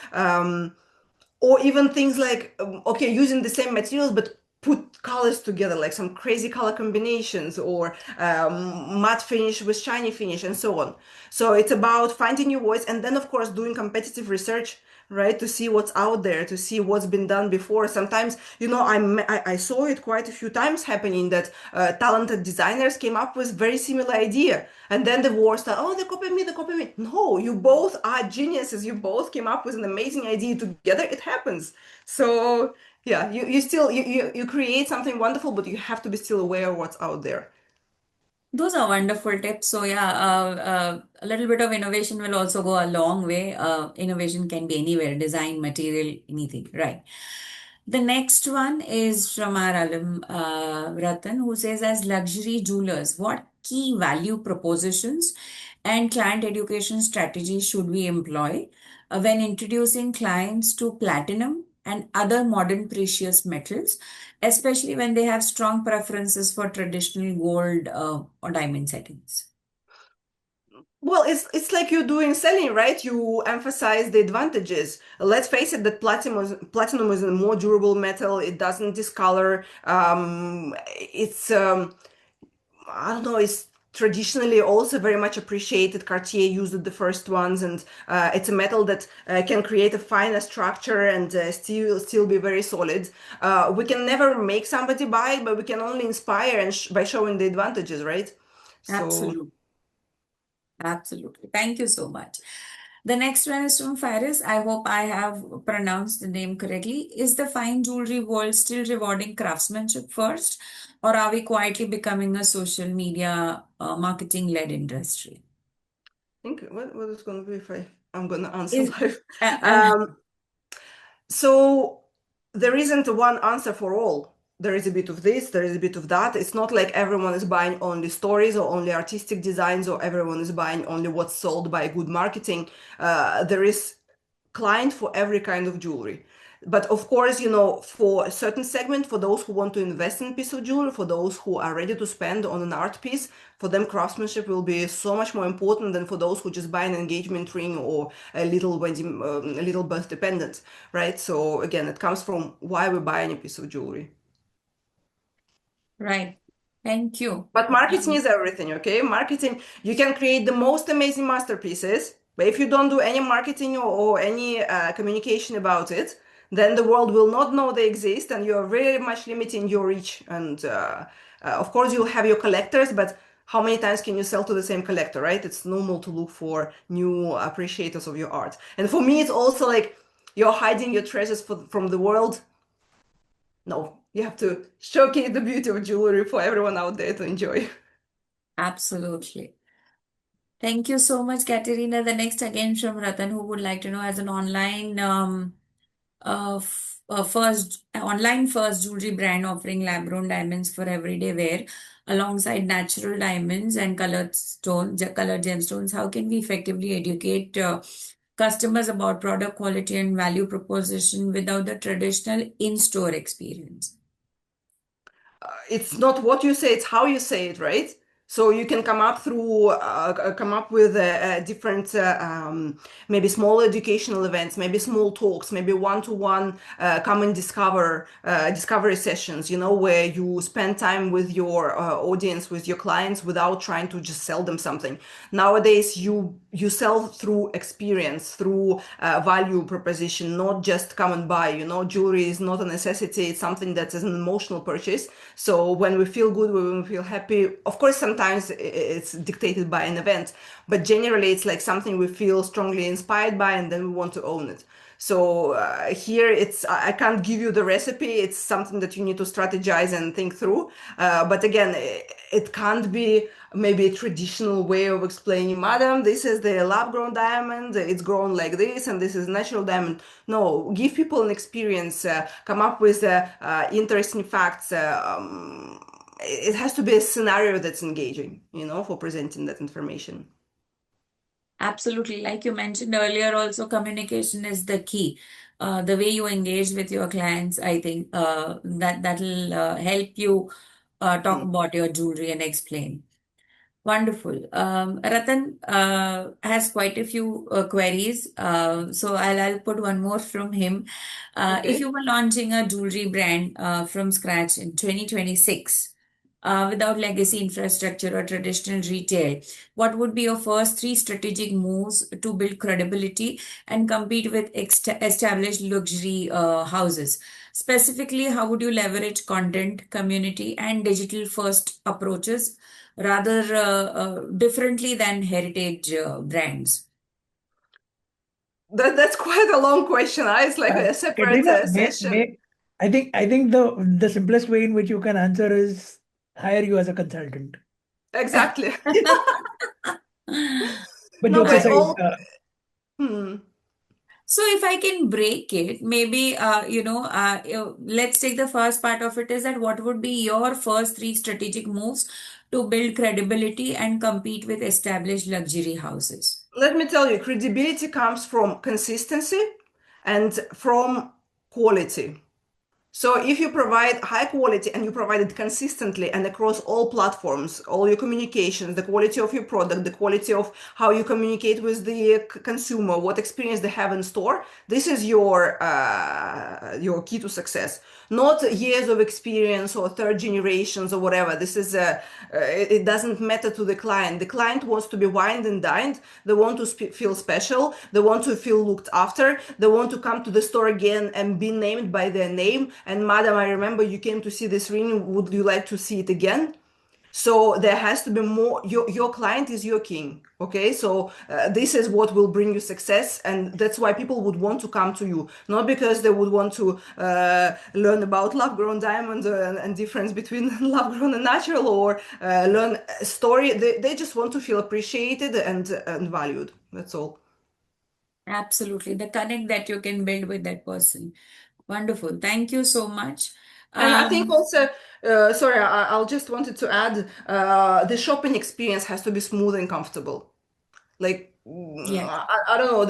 or even things like okay, using the same materials but put colors together, like some crazy color combinations, or matte finish with shiny finish, and so on. So it's about finding your voice, and then of course doing competitive research, right? To see what's out there, to see what's been done before. Sometimes, I saw it quite a few times happening that talented designers came up with very similar idea. And then the war started, oh, they copied me, they copied me. No, you both are geniuses. You both came up with an amazing idea together. It happens. So yeah, you still, you create something wonderful, but you have to be still aware of what's out there. Those are wonderful tips. So yeah, a little bit of innovation will also go a long way. Innovation can be anywhere, design, material, anything, right? The next one is from our alum, Ratan, who says, as luxury jewelers, what key value propositions and client education strategies should we employ when introducing clients to platinum and other modern precious metals, especially when they have strong preferences for traditional gold or diamond settings? Well, it's like you're doing selling, right? You emphasize the advantages. Let's face it, that platinum is a more durable metal. It doesn't discolor. It's I don't know. It's traditionally also very much appreciated. Cartier used the first ones, and it's a metal that can create a finer structure and still be very solid. We can never make somebody buy it, but we can only inspire and by showing the advantages, right? So. Absolutely. Absolutely. Thank you so much. The next one is from Faris. I hope I have pronounced the name correctly. Is the fine jewelry world still rewarding craftsmanship first, or are we quietly becoming a social media marketing-led industry? Think what is going to be if I'm going to answer Is live. uh, uh, Um, so there isn't one answer for all. There is a bit of this, there is a bit of that. It's not like everyone is buying only stories or only artistic designs, or everyone is buying only what's sold by good marketing. There is client for every kind of jewelry. But of course, for a certain segment, for those who want to invest in a piece of jewelry, for those who are ready to spend on an art piece, for them craftsmanship will be so much more important than for those who just buy an engagement ring or a little birth dependent, right? So again, it comes from why we buy any piece of jewelry. right. Thank you. But marketing is everything, okay? Marketing, you can create the most amazing masterpieces, but if you don't do any marketing or any communication about it, then the world will not know they exist, and you're very much limiting your reach. And of course, you'll have your collectors, but how many times can you sell to the same collector, right? It's normal to look for new appreciators of your art. And for me, it's also like you're hiding your treasures from the world. No, you have to showcase the beauty of jewelry for everyone out there to enjoy. Absolutely. Thank you so much, Katerina. The next again from Ratan, who would like to know, as an online first jewelry brand offering lab-grown diamonds for everyday wear, alongside natural diamonds and colored gemstones, how can we effectively educate customers about product quality and value proposition without the traditional in-store experience? It's not what you say, it's how you say it, right? So you can come up with different, maybe small educational events, maybe small talks, maybe one-to-one come and discovery sessions, where you spend time with your audience, with your clients, without trying to just sell them something. Nowadays, you sell through experience, through value proposition, not just come and buy. Jewelry is not a necessity; it's something that is an emotional purchase. So when we feel good, when we feel happy, of course, sometimes it's dictated by an event, but generally it's like something we feel strongly inspired by, and then we want to own it. So here I can't give you the recipe. It's something that you need to strategize and think through. But again, it can't be maybe a traditional way of explaining, madam, this is the lab grown diamond, it's grown like this, and this is natural diamond. No, give people an experience, come up with interesting facts. It has to be a scenario that's engaging, for presenting that information. Absolutely. Like you mentioned earlier, also communication is the key. The way you engage with your clients, I think that'll help you talk Mm. about your jewelry and explain. Wonderful. Ratan has quite a few queries, so I'll put one more from him. If Okay. you were launching a jewelry brand from scratch in 2026, without legacy infrastructure or traditional retail, what would be your first three strategic moves to build credibility and compete with established luxury houses? Specifically, how would you leverage content, community, and digital first approaches rather differently than heritage brands? That's quite a long question. It's like a separate Katrina, session. I think the simplest way in which you can answer is hire you as a consultant. Exactly. But No, jokes but aside, all. Hmm. So if I can break it, maybe let's take the first part of it is that what would be your first three strategic moves to build credibility and compete with established luxury houses? Let me tell you, credibility comes from consistency and from quality. So if you provide high quality and you provide it consistently and across all platforms, all your communications, the quality of your product, the quality of how you communicate with the consumer, what experience they have in store, this is your key to success. Not years of experience or third generations or whatever. This is it doesn't matter to the client. The client wants to be wined and dined. They want to feel special. They want to feel looked after. They want to come to the store again and be named by their name. And madam, I remember you came to see this ring. Would you like to see it again? So there has to be more. Your client is your king. Okay, so this is what will bring you success, and that's why people would want to come to you, not because they would want to learn about lab-grown diamonds and difference between lab-grown and natural, or learn a story. They just want to feel appreciated and valued. That's all. Absolutely. The connect that you can build with that person. Wonderful. Thank you so much. And I think Um, also, sorry, I'll just wanted to add, the shopping experience has to be smooth and comfortable. Like yeah. I don't know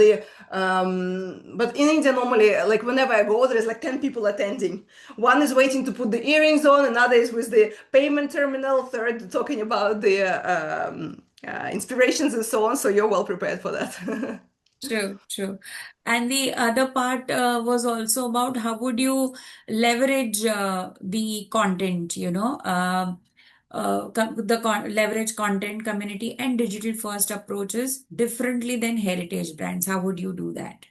but in India normally, like whenever I go, there's like 10 people attending. One is waiting to put the earrings on, another is with the payment terminal, third talking about the inspirations and so on, so you're well prepared for that. True, true. And the other part was also about how would you leverage the content, leverage content, community, and digital first approaches differently than heritage brands. How would you do that?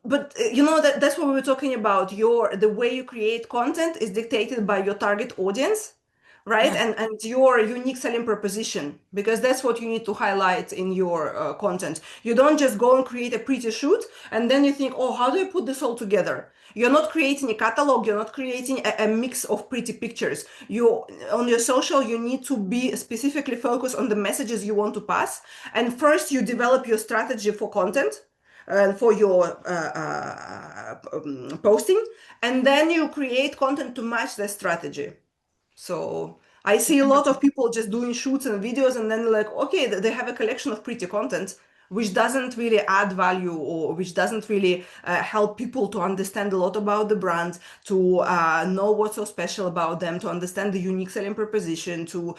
But you know that's what we were talking about. The way you create content is dictated by your target audience, right? Yeah. And your unique selling proposition, because that's what you need to highlight in your content. You don't just go and create a pretty shoot and then you think, oh, how do I put this all together? You're not creating a catalog. You're not creating a mix of pretty pictures. You on your social, you need to be specifically focused on the messages you want to pass. And first, you develop your strategy for content for your posting, and then you create content to match the strategy. So I see a lot of people just doing shoots and videos, and then like, okay, they have a collection of pretty content, which doesn't really add value or which doesn't really help people to understand a lot about the brand, to know what's so special about them, to understand the unique selling proposition, to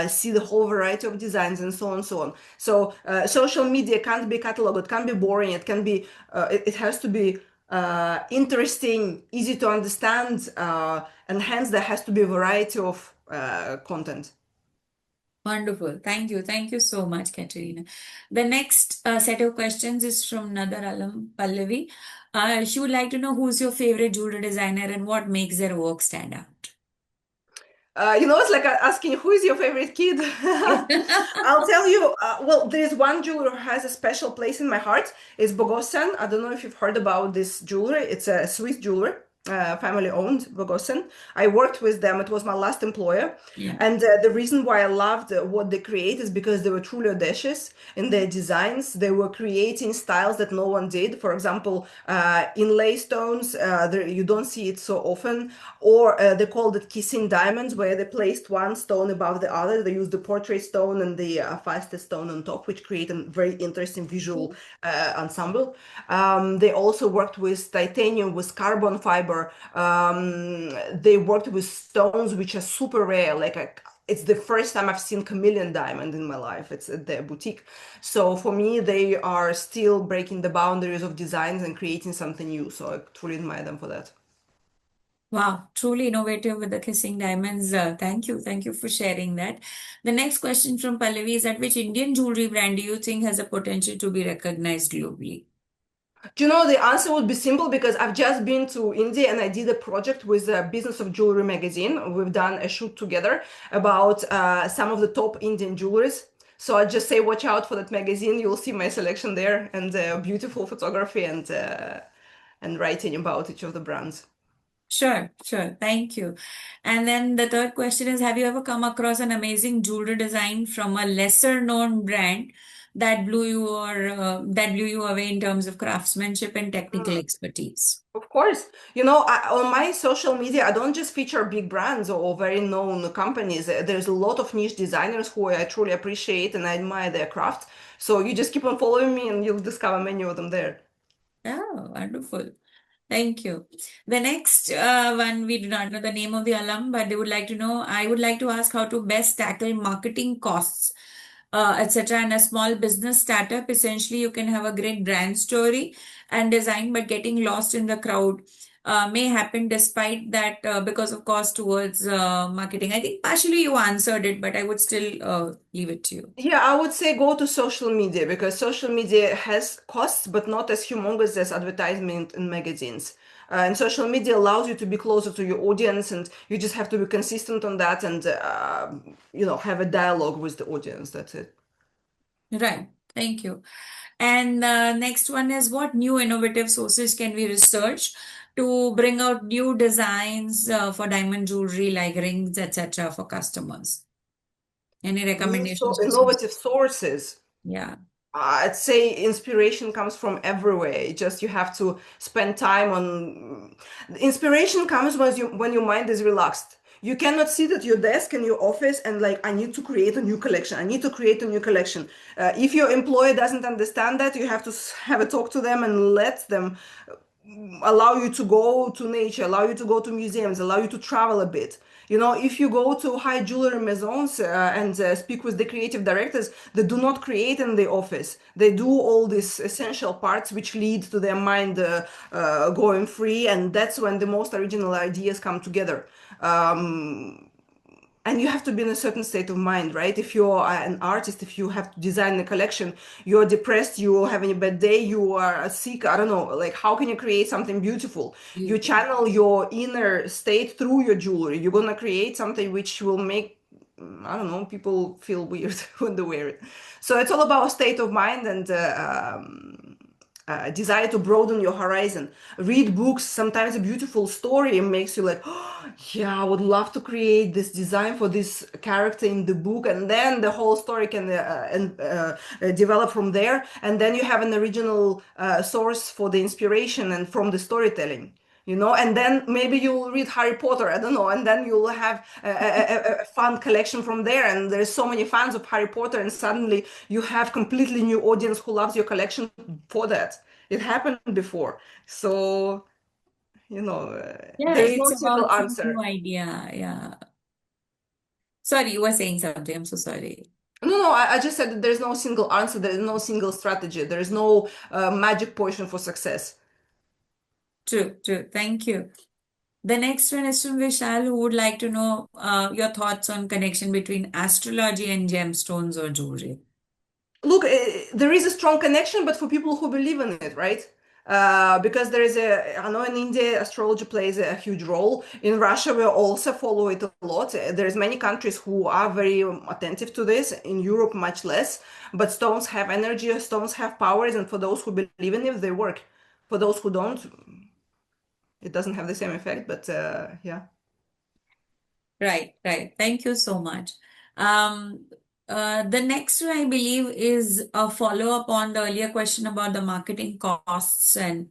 see the whole variety of designs and so on and so on. So social media can't be catalog, it can't be boring, it can be, it has to be interesting, easy to understand, and hence there has to be a variety of content. Wonderful. Thank you. Thank you so much, Katerina. The next set of questions is from Nadar Alam Pallavi. She would like to know who's your favorite jewelry designer and what makes their work stand out. It's like asking who is your favorite kid. I'll tell you. Well, there is one jeweler who has a special place in my heart. It's Bogosian. I don't know if you've heard about this jewelry. It's a Swiss jeweler, family owned, Bogosian. I worked with them. It was my last employer. Yeah. And the reason why I loved what they create is because they were truly audacious in their designs. They were creating styles that no one did. For example, inlay stones, you don't see it so often. Or they called it kissing diamonds, where they placed one stone above the other. They used the portrait stone and the fastest stone on top, which create a very interesting visual ensemble. They also worked with titanium, with carbon fiber. They worked with stones which are super rare. It's the first time I've seen chameleon diamond in my life. It's at their boutique. So for me, they are still breaking the boundaries of designs and creating something new. So I truly admire them for that. Wow, truly innovative with the kissing diamonds. Thank you. Thank you for sharing that. The next question from Pallavi is that which Indian jewelry brand do you think has a potential to be recognized globally? Do you know, the answer would be simple because I've just been to India and I did a project with the Business of Jewelry magazine. We've done a shoot together about some of the top Indian jewelers. So I just say, watch out for that magazine. You'll see my selection there and beautiful photography and writing about each of the brands. Sure, sure. Thank you. And then the third question is, have you ever come across an amazing jewelry design from a lesser known brand that blew you away in terms of craftsmanship and technical expertise? Of course, on my social media, I don't just feature big brands or very known companies. There's a lot of niche designers who I truly appreciate and I admire their craft. So you just keep on following me and you'll discover many of them there. Oh, wonderful. Thank you. The next one, we do not know the name of the alum, but they would like to know. I would like to ask how to best tackle marketing costs, etc. And a small business startup, essentially, you can have a great brand story and design, but getting lost in the crowd may happen despite that because of cost towards marketing. I think partially you answered it, but I would still leave it to you. Yeah, I would say go to social media because social media has costs, but not as humongous as advertisement in magazines. And social media allows you to be closer to your audience, and you just have to be consistent on that and, have a dialogue with the audience. That's it. Right. Thank you. And next one is what new innovative sources can we research to bring out new designs for diamond jewelry like rings, etc. for customers? Any recommendations for some? Innovative sources. Yeah. I'd say inspiration comes from everywhere. Just you have to spend time on. Inspiration comes when your mind is relaxed. You cannot sit at your desk in your office and like, I need to create a new collection. I need to create a new collection. If your employer doesn't understand that, you have to have a talk to them and let them allow you to go to nature, allow you to go to museums, allow you to travel a bit. If you go to high jewelry maisons and speak with the creative directors, they do not create in the office. They do all these essential parts which lead to their mind going free, and that's when the most original ideas come together. And you have to be in a certain state of mind, right? If you're an artist, if you have to design a collection, you're depressed, you're having a bad day, you are sick, I don't know, like how can you create something beautiful? You channel your inner state through your jewelry. You're gonna create something which will make, I don't know, people feel weird when they wear it. So it's all about state of mind and desire to broaden your horizon. Read books. Sometimes a beautiful story makes you like, oh, yeah, I would love to create this design for this character in the book, and then the whole story can develop from there. And then you have an original source for the inspiration and from the storytelling. And then maybe you'll read Harry Potter, I don't know, and then you'll have a fun collection from there. And there's so many fans of Harry Potter, and suddenly you have completely new audience who loves your collection for that. It happened before. So, Yeah, there's no it's single about some new answer. idea. Yeah. Sorry, you were saying something. I'm so sorry. No, I just said that there's no single answer. There's no single strategy. There's no magic potion for success. True, true. Thank you. The next one is from Vishal, who would like to know your thoughts on connection between astrology and gemstones or jewelry. Look, there is a strong connection, but for people who believe in it, right? Because I know in India, astrology plays a huge role. In Russia, we also follow it a lot. There's many countries who are very attentive to this. In Europe, much less. But stones have energy, stones have powers, and for those who believe in it, they work. For those who don't, it doesn't have the same effect, but yeah. Right, right. Thank you so much. Um, the next one, I believe, is a follow-up on the earlier question about the marketing costs and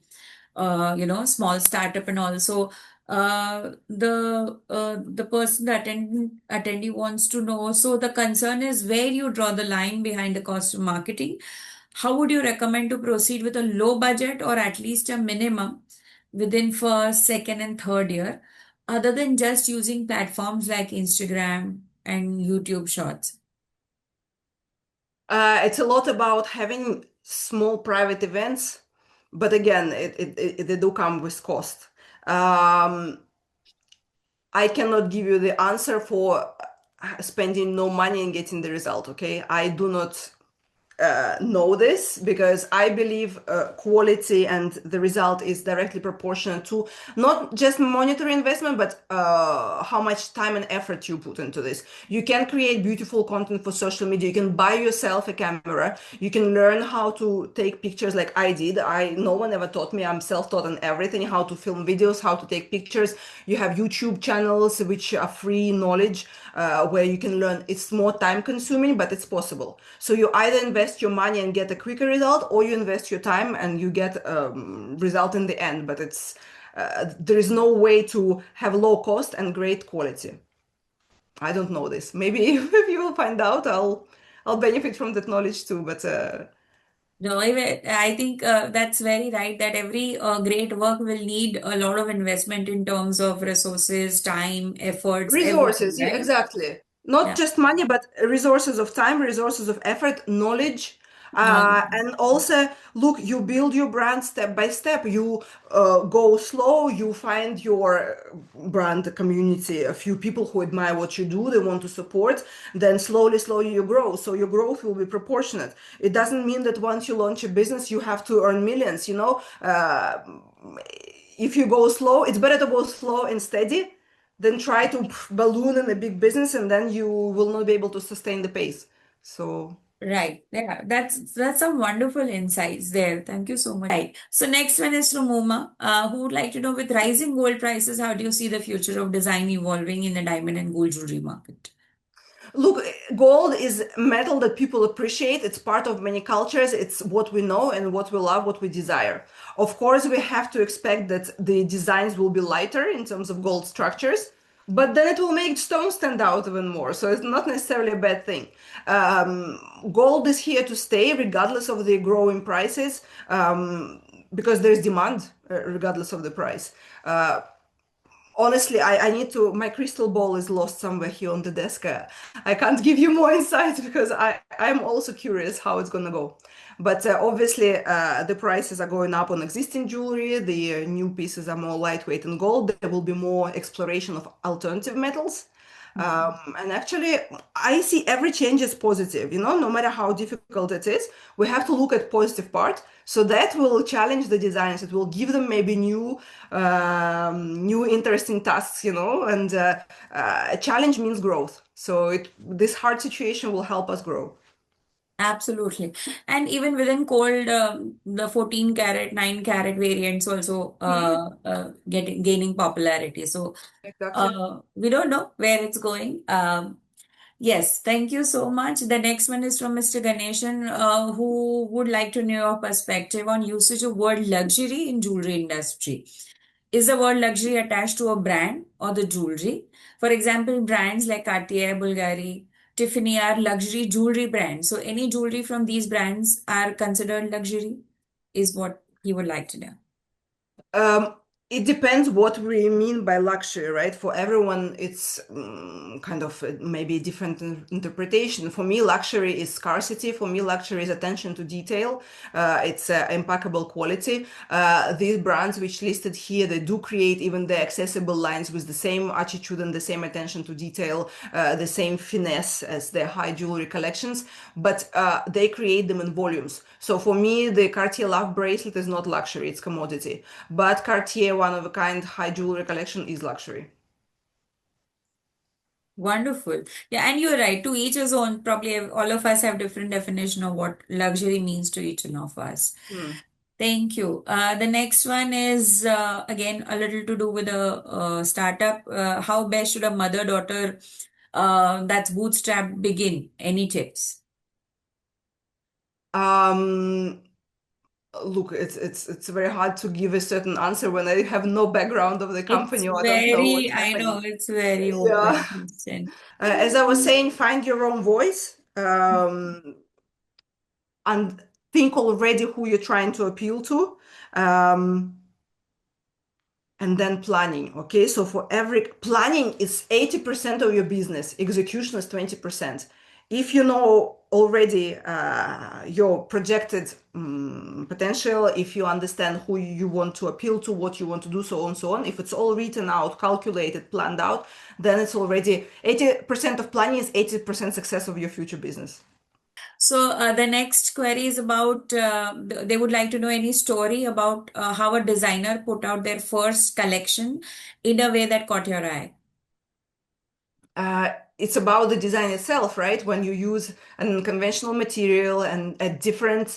small startup and also the person, the attendee wants to know. So the concern is where you draw the line behind the cost of marketing. How would you recommend to proceed with a low budget or at least a minimum within first, second, and third year, other than just using platforms like Instagram and YouTube Shorts? It's a lot about having small private events, but again, they do come with cost. Um, I cannot give you the answer for spending no money and getting the result. Okay, I do not know this because I believe quality and the result is directly proportional to not just monetary investment, but how much time and effort you put into this. You can create beautiful content for social media. You can buy yourself a camera. You can learn how to take pictures like I did. No one ever taught me. I'm self-taught on everything, how to film videos, how to take pictures. You have YouTube channels which are free knowledge where you can learn. It's more time consuming, but it's possible. So you either invest your money and get a quicker result, or you invest your time and you get result in the end. But there is no way to have low cost and great quality. I don't know this. Maybe if you will find out, I'll benefit from that knowledge too. But No, I think that's very right that every great work will need a lot of investment in terms of resources, time, efforts, everything, resources, yeah, right? exactly. Not Yeah. just money, but resources of time, resources of effort, knowledge. Knowledge. And also, look, you build your brand step by step. You go slow, you find your brand community, a few people who admire what you do, they want to support. Then slowly, slowly you grow. So your growth will be proportionate. It doesn't mean that once you launch a business, you have to earn millions, you know. If you go slow, it's better to go slow and steady than try to balloon in a big business and then you will not be able to sustain the pace. So, Right. Yeah, that's some wonderful insights there. Thank you so much. Right. So next one is from Uma, who would like to know with rising gold prices, how do you see the future of design evolving in the diamond and gold jewelry market? look, gold is metal that people appreciate. It's part of many cultures. It's what we know and what we love, what we desire. Of course, we have to expect that the designs will be lighter in terms of gold structures, but then it will make stone stand out even more. So it's not necessarily a bad thing. Gold is here to stay regardless of the growing prices, because there's demand regardless of the price. Honestly, I need to, my crystal ball is lost somewhere here on the desk. I can't give you more insights because I'm also curious how it's gonna go. But obviously, the prices are going up on existing jewelry. The new pieces are more lightweight and gold. There will be more exploration of alternative metals. And actually, I see every change as positive, you know, no matter how difficult it is, we have to look at positive part. So that will challenge the designers. It will give them maybe new interesting tasks, you know, and challenge means growth. So this hard situation will help us grow. Absolutely. And even within gold, the 14 karat, 9 karat variants also gaining popularity. So Exactly. we don't know where it's going. Yes, thank you so much. The next one is from Mr. Ganeshan, who would like to know your perspective on usage of word luxury in jewelry industry. Is the word luxury attached to a brand or the jewelry? For example, brands like Cartier, Bulgari, Tiffany are luxury jewelry brands. So any jewelry from these brands are considered luxury, is what he would like to know. Um, it depends what we mean by luxury, right? For everyone, it's kind of maybe a different interpretation. For me, luxury is scarcity. For me, luxury is attention to detail. It's impeccable quality. These brands which listed here, they do create even the accessible lines with the same attitude and the same attention to detail, the same finesse as their high jewelry collections, but they create them in volumes. So for me, the Cartier Love bracelet is not luxury, it's commodity. But Cartier one of a kind high jewelry collection is luxury. Wonderful. Yeah, and you're right. To each his own. Probably all of us have different definition of what luxury means to each one of us. Thank you. The next one is again a little to do with a startup. How best should a mother-daughter that's bootstrap begin? Any tips? Look, it's very hard to give a certain answer when I have no background of the It's company or I don't know very, what's I know, happening. it's very Yeah. open question. As I was saying, find your own voice, and think already who you're trying to appeal to. And then planning. Okay. So for every planning is 80% of your business, execution is 20%. If you know already your projected potential, if you understand who you want to appeal to, what you want to do, so on, so on. If it's all written out, calculated, planned out, then it's already 80% of planning is 80% success of your future business. So the next query is about they would like to know any story about how a designer put out their first collection in a way that caught your eye. It's about the design itself, right? When you use an unconventional material and a different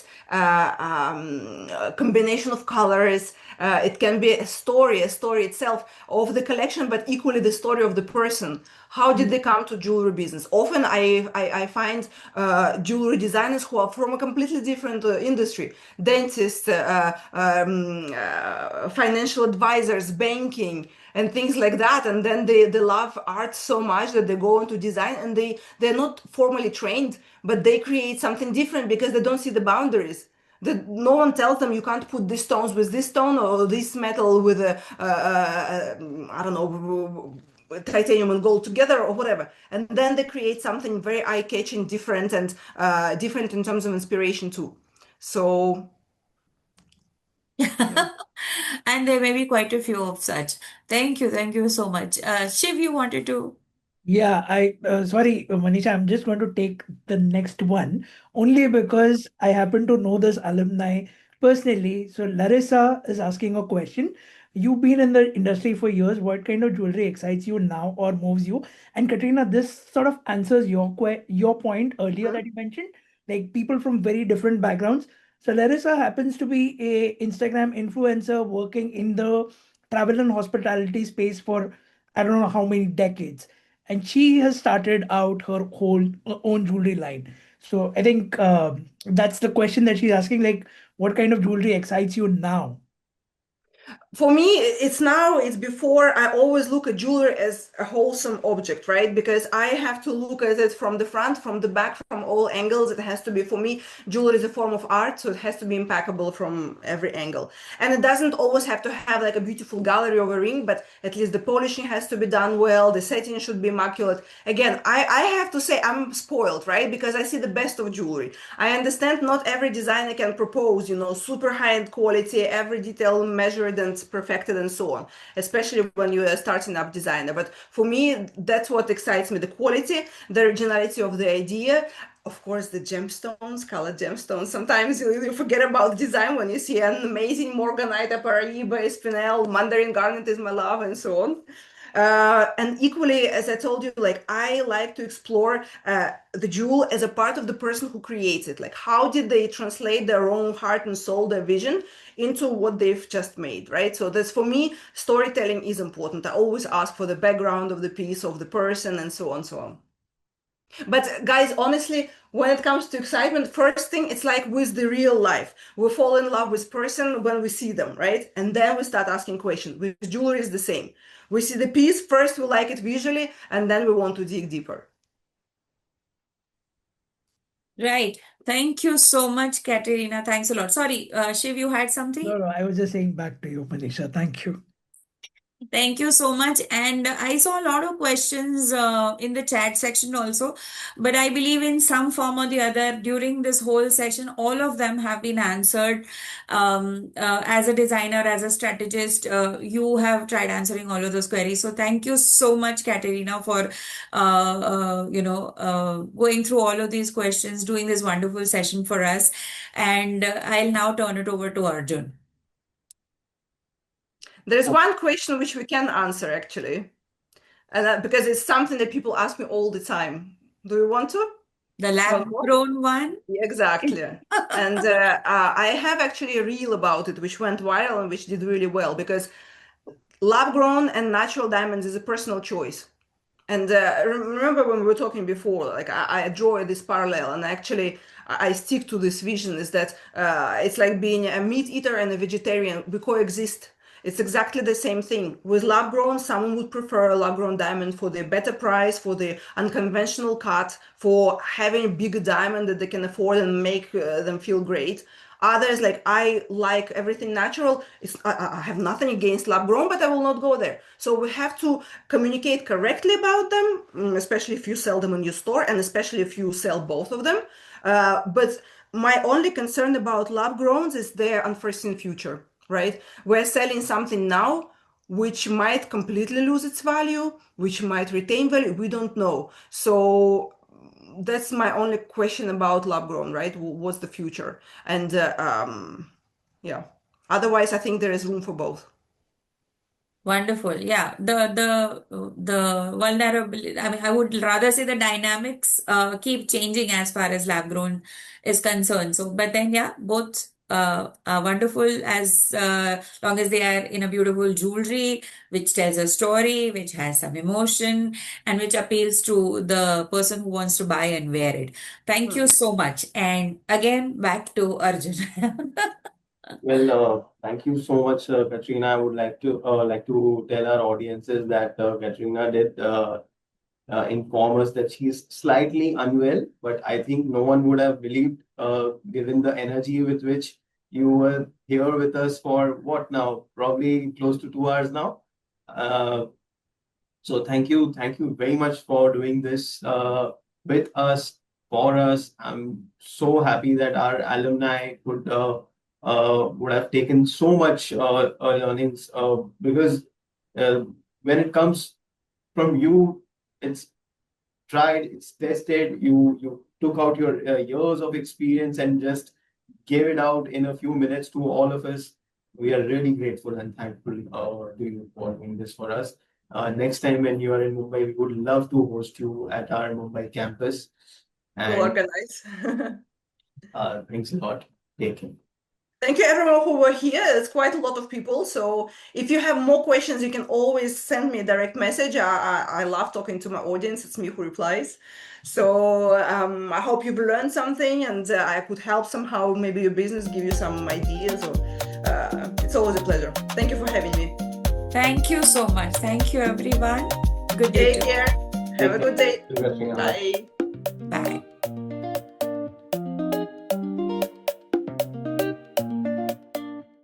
combination of colors, it can be a story itself of the collection, but equally the story of the person. How did they come to jewelry business? Often I find jewelry designers who are from a completely different industry, dentists, financial advisors, banking, and things like that. And then they love art so much that they go into design, and they're not formally trained, but they create something different because they don't see the boundaries. That no one tells them you can't put these stones with this stone or this metal with a I don't know, titanium and gold together or whatever, and then they create something very eye-catching, different, and different in terms of inspiration too. So yeah. And there may be quite a few of such. Thank you so much. Shiv, you wanted to? Yeah, sorry, Manisha, I'm just going to take the next one only because I happen to know this alumni personally. So Larissa is asking a question. You've been in the industry for years. What kind of jewelry excites you now or moves you? And Katrina, this sort of answers your point earlier that you mentioned, like people from very different backgrounds. So Larissa happens to be a Instagram influencer working in the travel and hospitality space for I don't know how many decades, and she has started out her whole own jewelry line. So I think that's the question that she's asking, like, what kind of jewelry excites you now? For me, it's before. I always look at jewelry as a wholesome object, right? Because I have to look at it from the front, from the back, from all angles. It has to be, for me, jewelry is a form of art, so it has to be impeccable from every angle. And it doesn't always have to have like a beautiful gallery of a ring, but at least the polishing has to be done well. The setting should be immaculate. Again, I have to say I'm spoiled, right? Because I see the best of jewelry. I understand not every designer can propose, super high-end quality, every detail measured and perfected and so on, especially when you are starting up designer. But for me, that's what excites me, the quality, the originality of the idea. Of course, the gemstones, colored gemstones. Sometimes you forget about design when you see an amazing morganite, apariba, spinel, mandarin garnet is my love, and so on. And equally, as I told you, like I like to explore the jewel as a part of the person who creates it. Like, how did they translate their own heart and soul, their vision, into what they've just made, right? So that's, for me, storytelling is important. I always ask for the background of the piece, of the person, and so on, so on. But guys, honestly, when it comes to excitement, first thing, it's like with the real life. We fall in love with person when we see them, right? And then we start asking questions. With jewelry is the same. We see the piece, first we like it visually, and then we want to dig deeper. Right. Thank you so much, Katerina. Thanks a lot. Sorry, Shiv, you had something? No, I was just saying back to you, Manisha. Thank you. Thank you so much. And I saw a lot of questions in the chat section also, but I believe in some form or the other during this whole session, all of them have been answered. As a designer, as a strategist, you have tried answering all of those queries. So thank you so much, Katerina, for going through all of these questions, doing this wonderful session for us. And I'll now turn it over to Arjun. There's one question which we can answer actually, and because it's something that people ask me all the time. Do you want to? The lab-grown one? Exactly. And I have actually a reel about it, which went viral and which did really well, because lab-grown and natural diamonds is a personal choice. And remember when we were talking before, like I draw this parallel, and actually I stick to this vision, is that it's like being a meat eater and a vegetarian. We coexist. It's exactly the same thing. With lab grown, someone would prefer a lab grown diamond for the better price, for the unconventional cut, for having a bigger diamond that they can afford and make them feel great. Others, like, I like everything natural. I have nothing against lab grown, but I will not go there. So we have to communicate correctly about them, especially if you sell them in your store, and especially if you sell both of them. But my only concern about lab growns is their unforeseen future, right? We're selling something now which might completely lose its value, which might retain value. We don't know. So that's my only question about lab grown, right? What's the future? And yeah, otherwise, I think there is room for both. Wonderful. Yeah. The vulnerability, I mean, I would rather say the dynamics keep changing as far as lab grown is concerned. So, but then yeah, both are wonderful as long as they are in a beautiful jewelry, which tells a story, which has some emotion, and which appeals to the person who wants to buy and wear it. Thank you so much. And again, back to Arjun. Well, thank you so much, Katrina. I would like to tell our audiences that Katrina did inform us that she's slightly unwell, but I think no one would have believed, given the energy with which you were here with us for what now, probably close to 2 hours now. Uh, so thank you very much for doing this with us, for us. I'm so happy that our alumni would have taken so much learnings because uh, when it comes from you, it's tried, it's tested. You took out your years of experience and just gave it out in a few minutes to all of us. We are really grateful and thankful to you for doing this for us. Next time when you are in Mumbai, we would love to host you at our Mumbai campus. We'll And organize. thanks a lot. Take care. Thank you everyone who were here. It's quite a lot of people. So if you have more questions, you can always send me a direct message. I love talking to my audience. It's me who replies. So I hope you've learned something and I could help somehow, maybe your business, give you some ideas. Or it's always a pleasure. Thank you for having me. Thank you so much. Thank you, everyone. Good day. Take care. Have a good day. Katrina. Bye. Bye.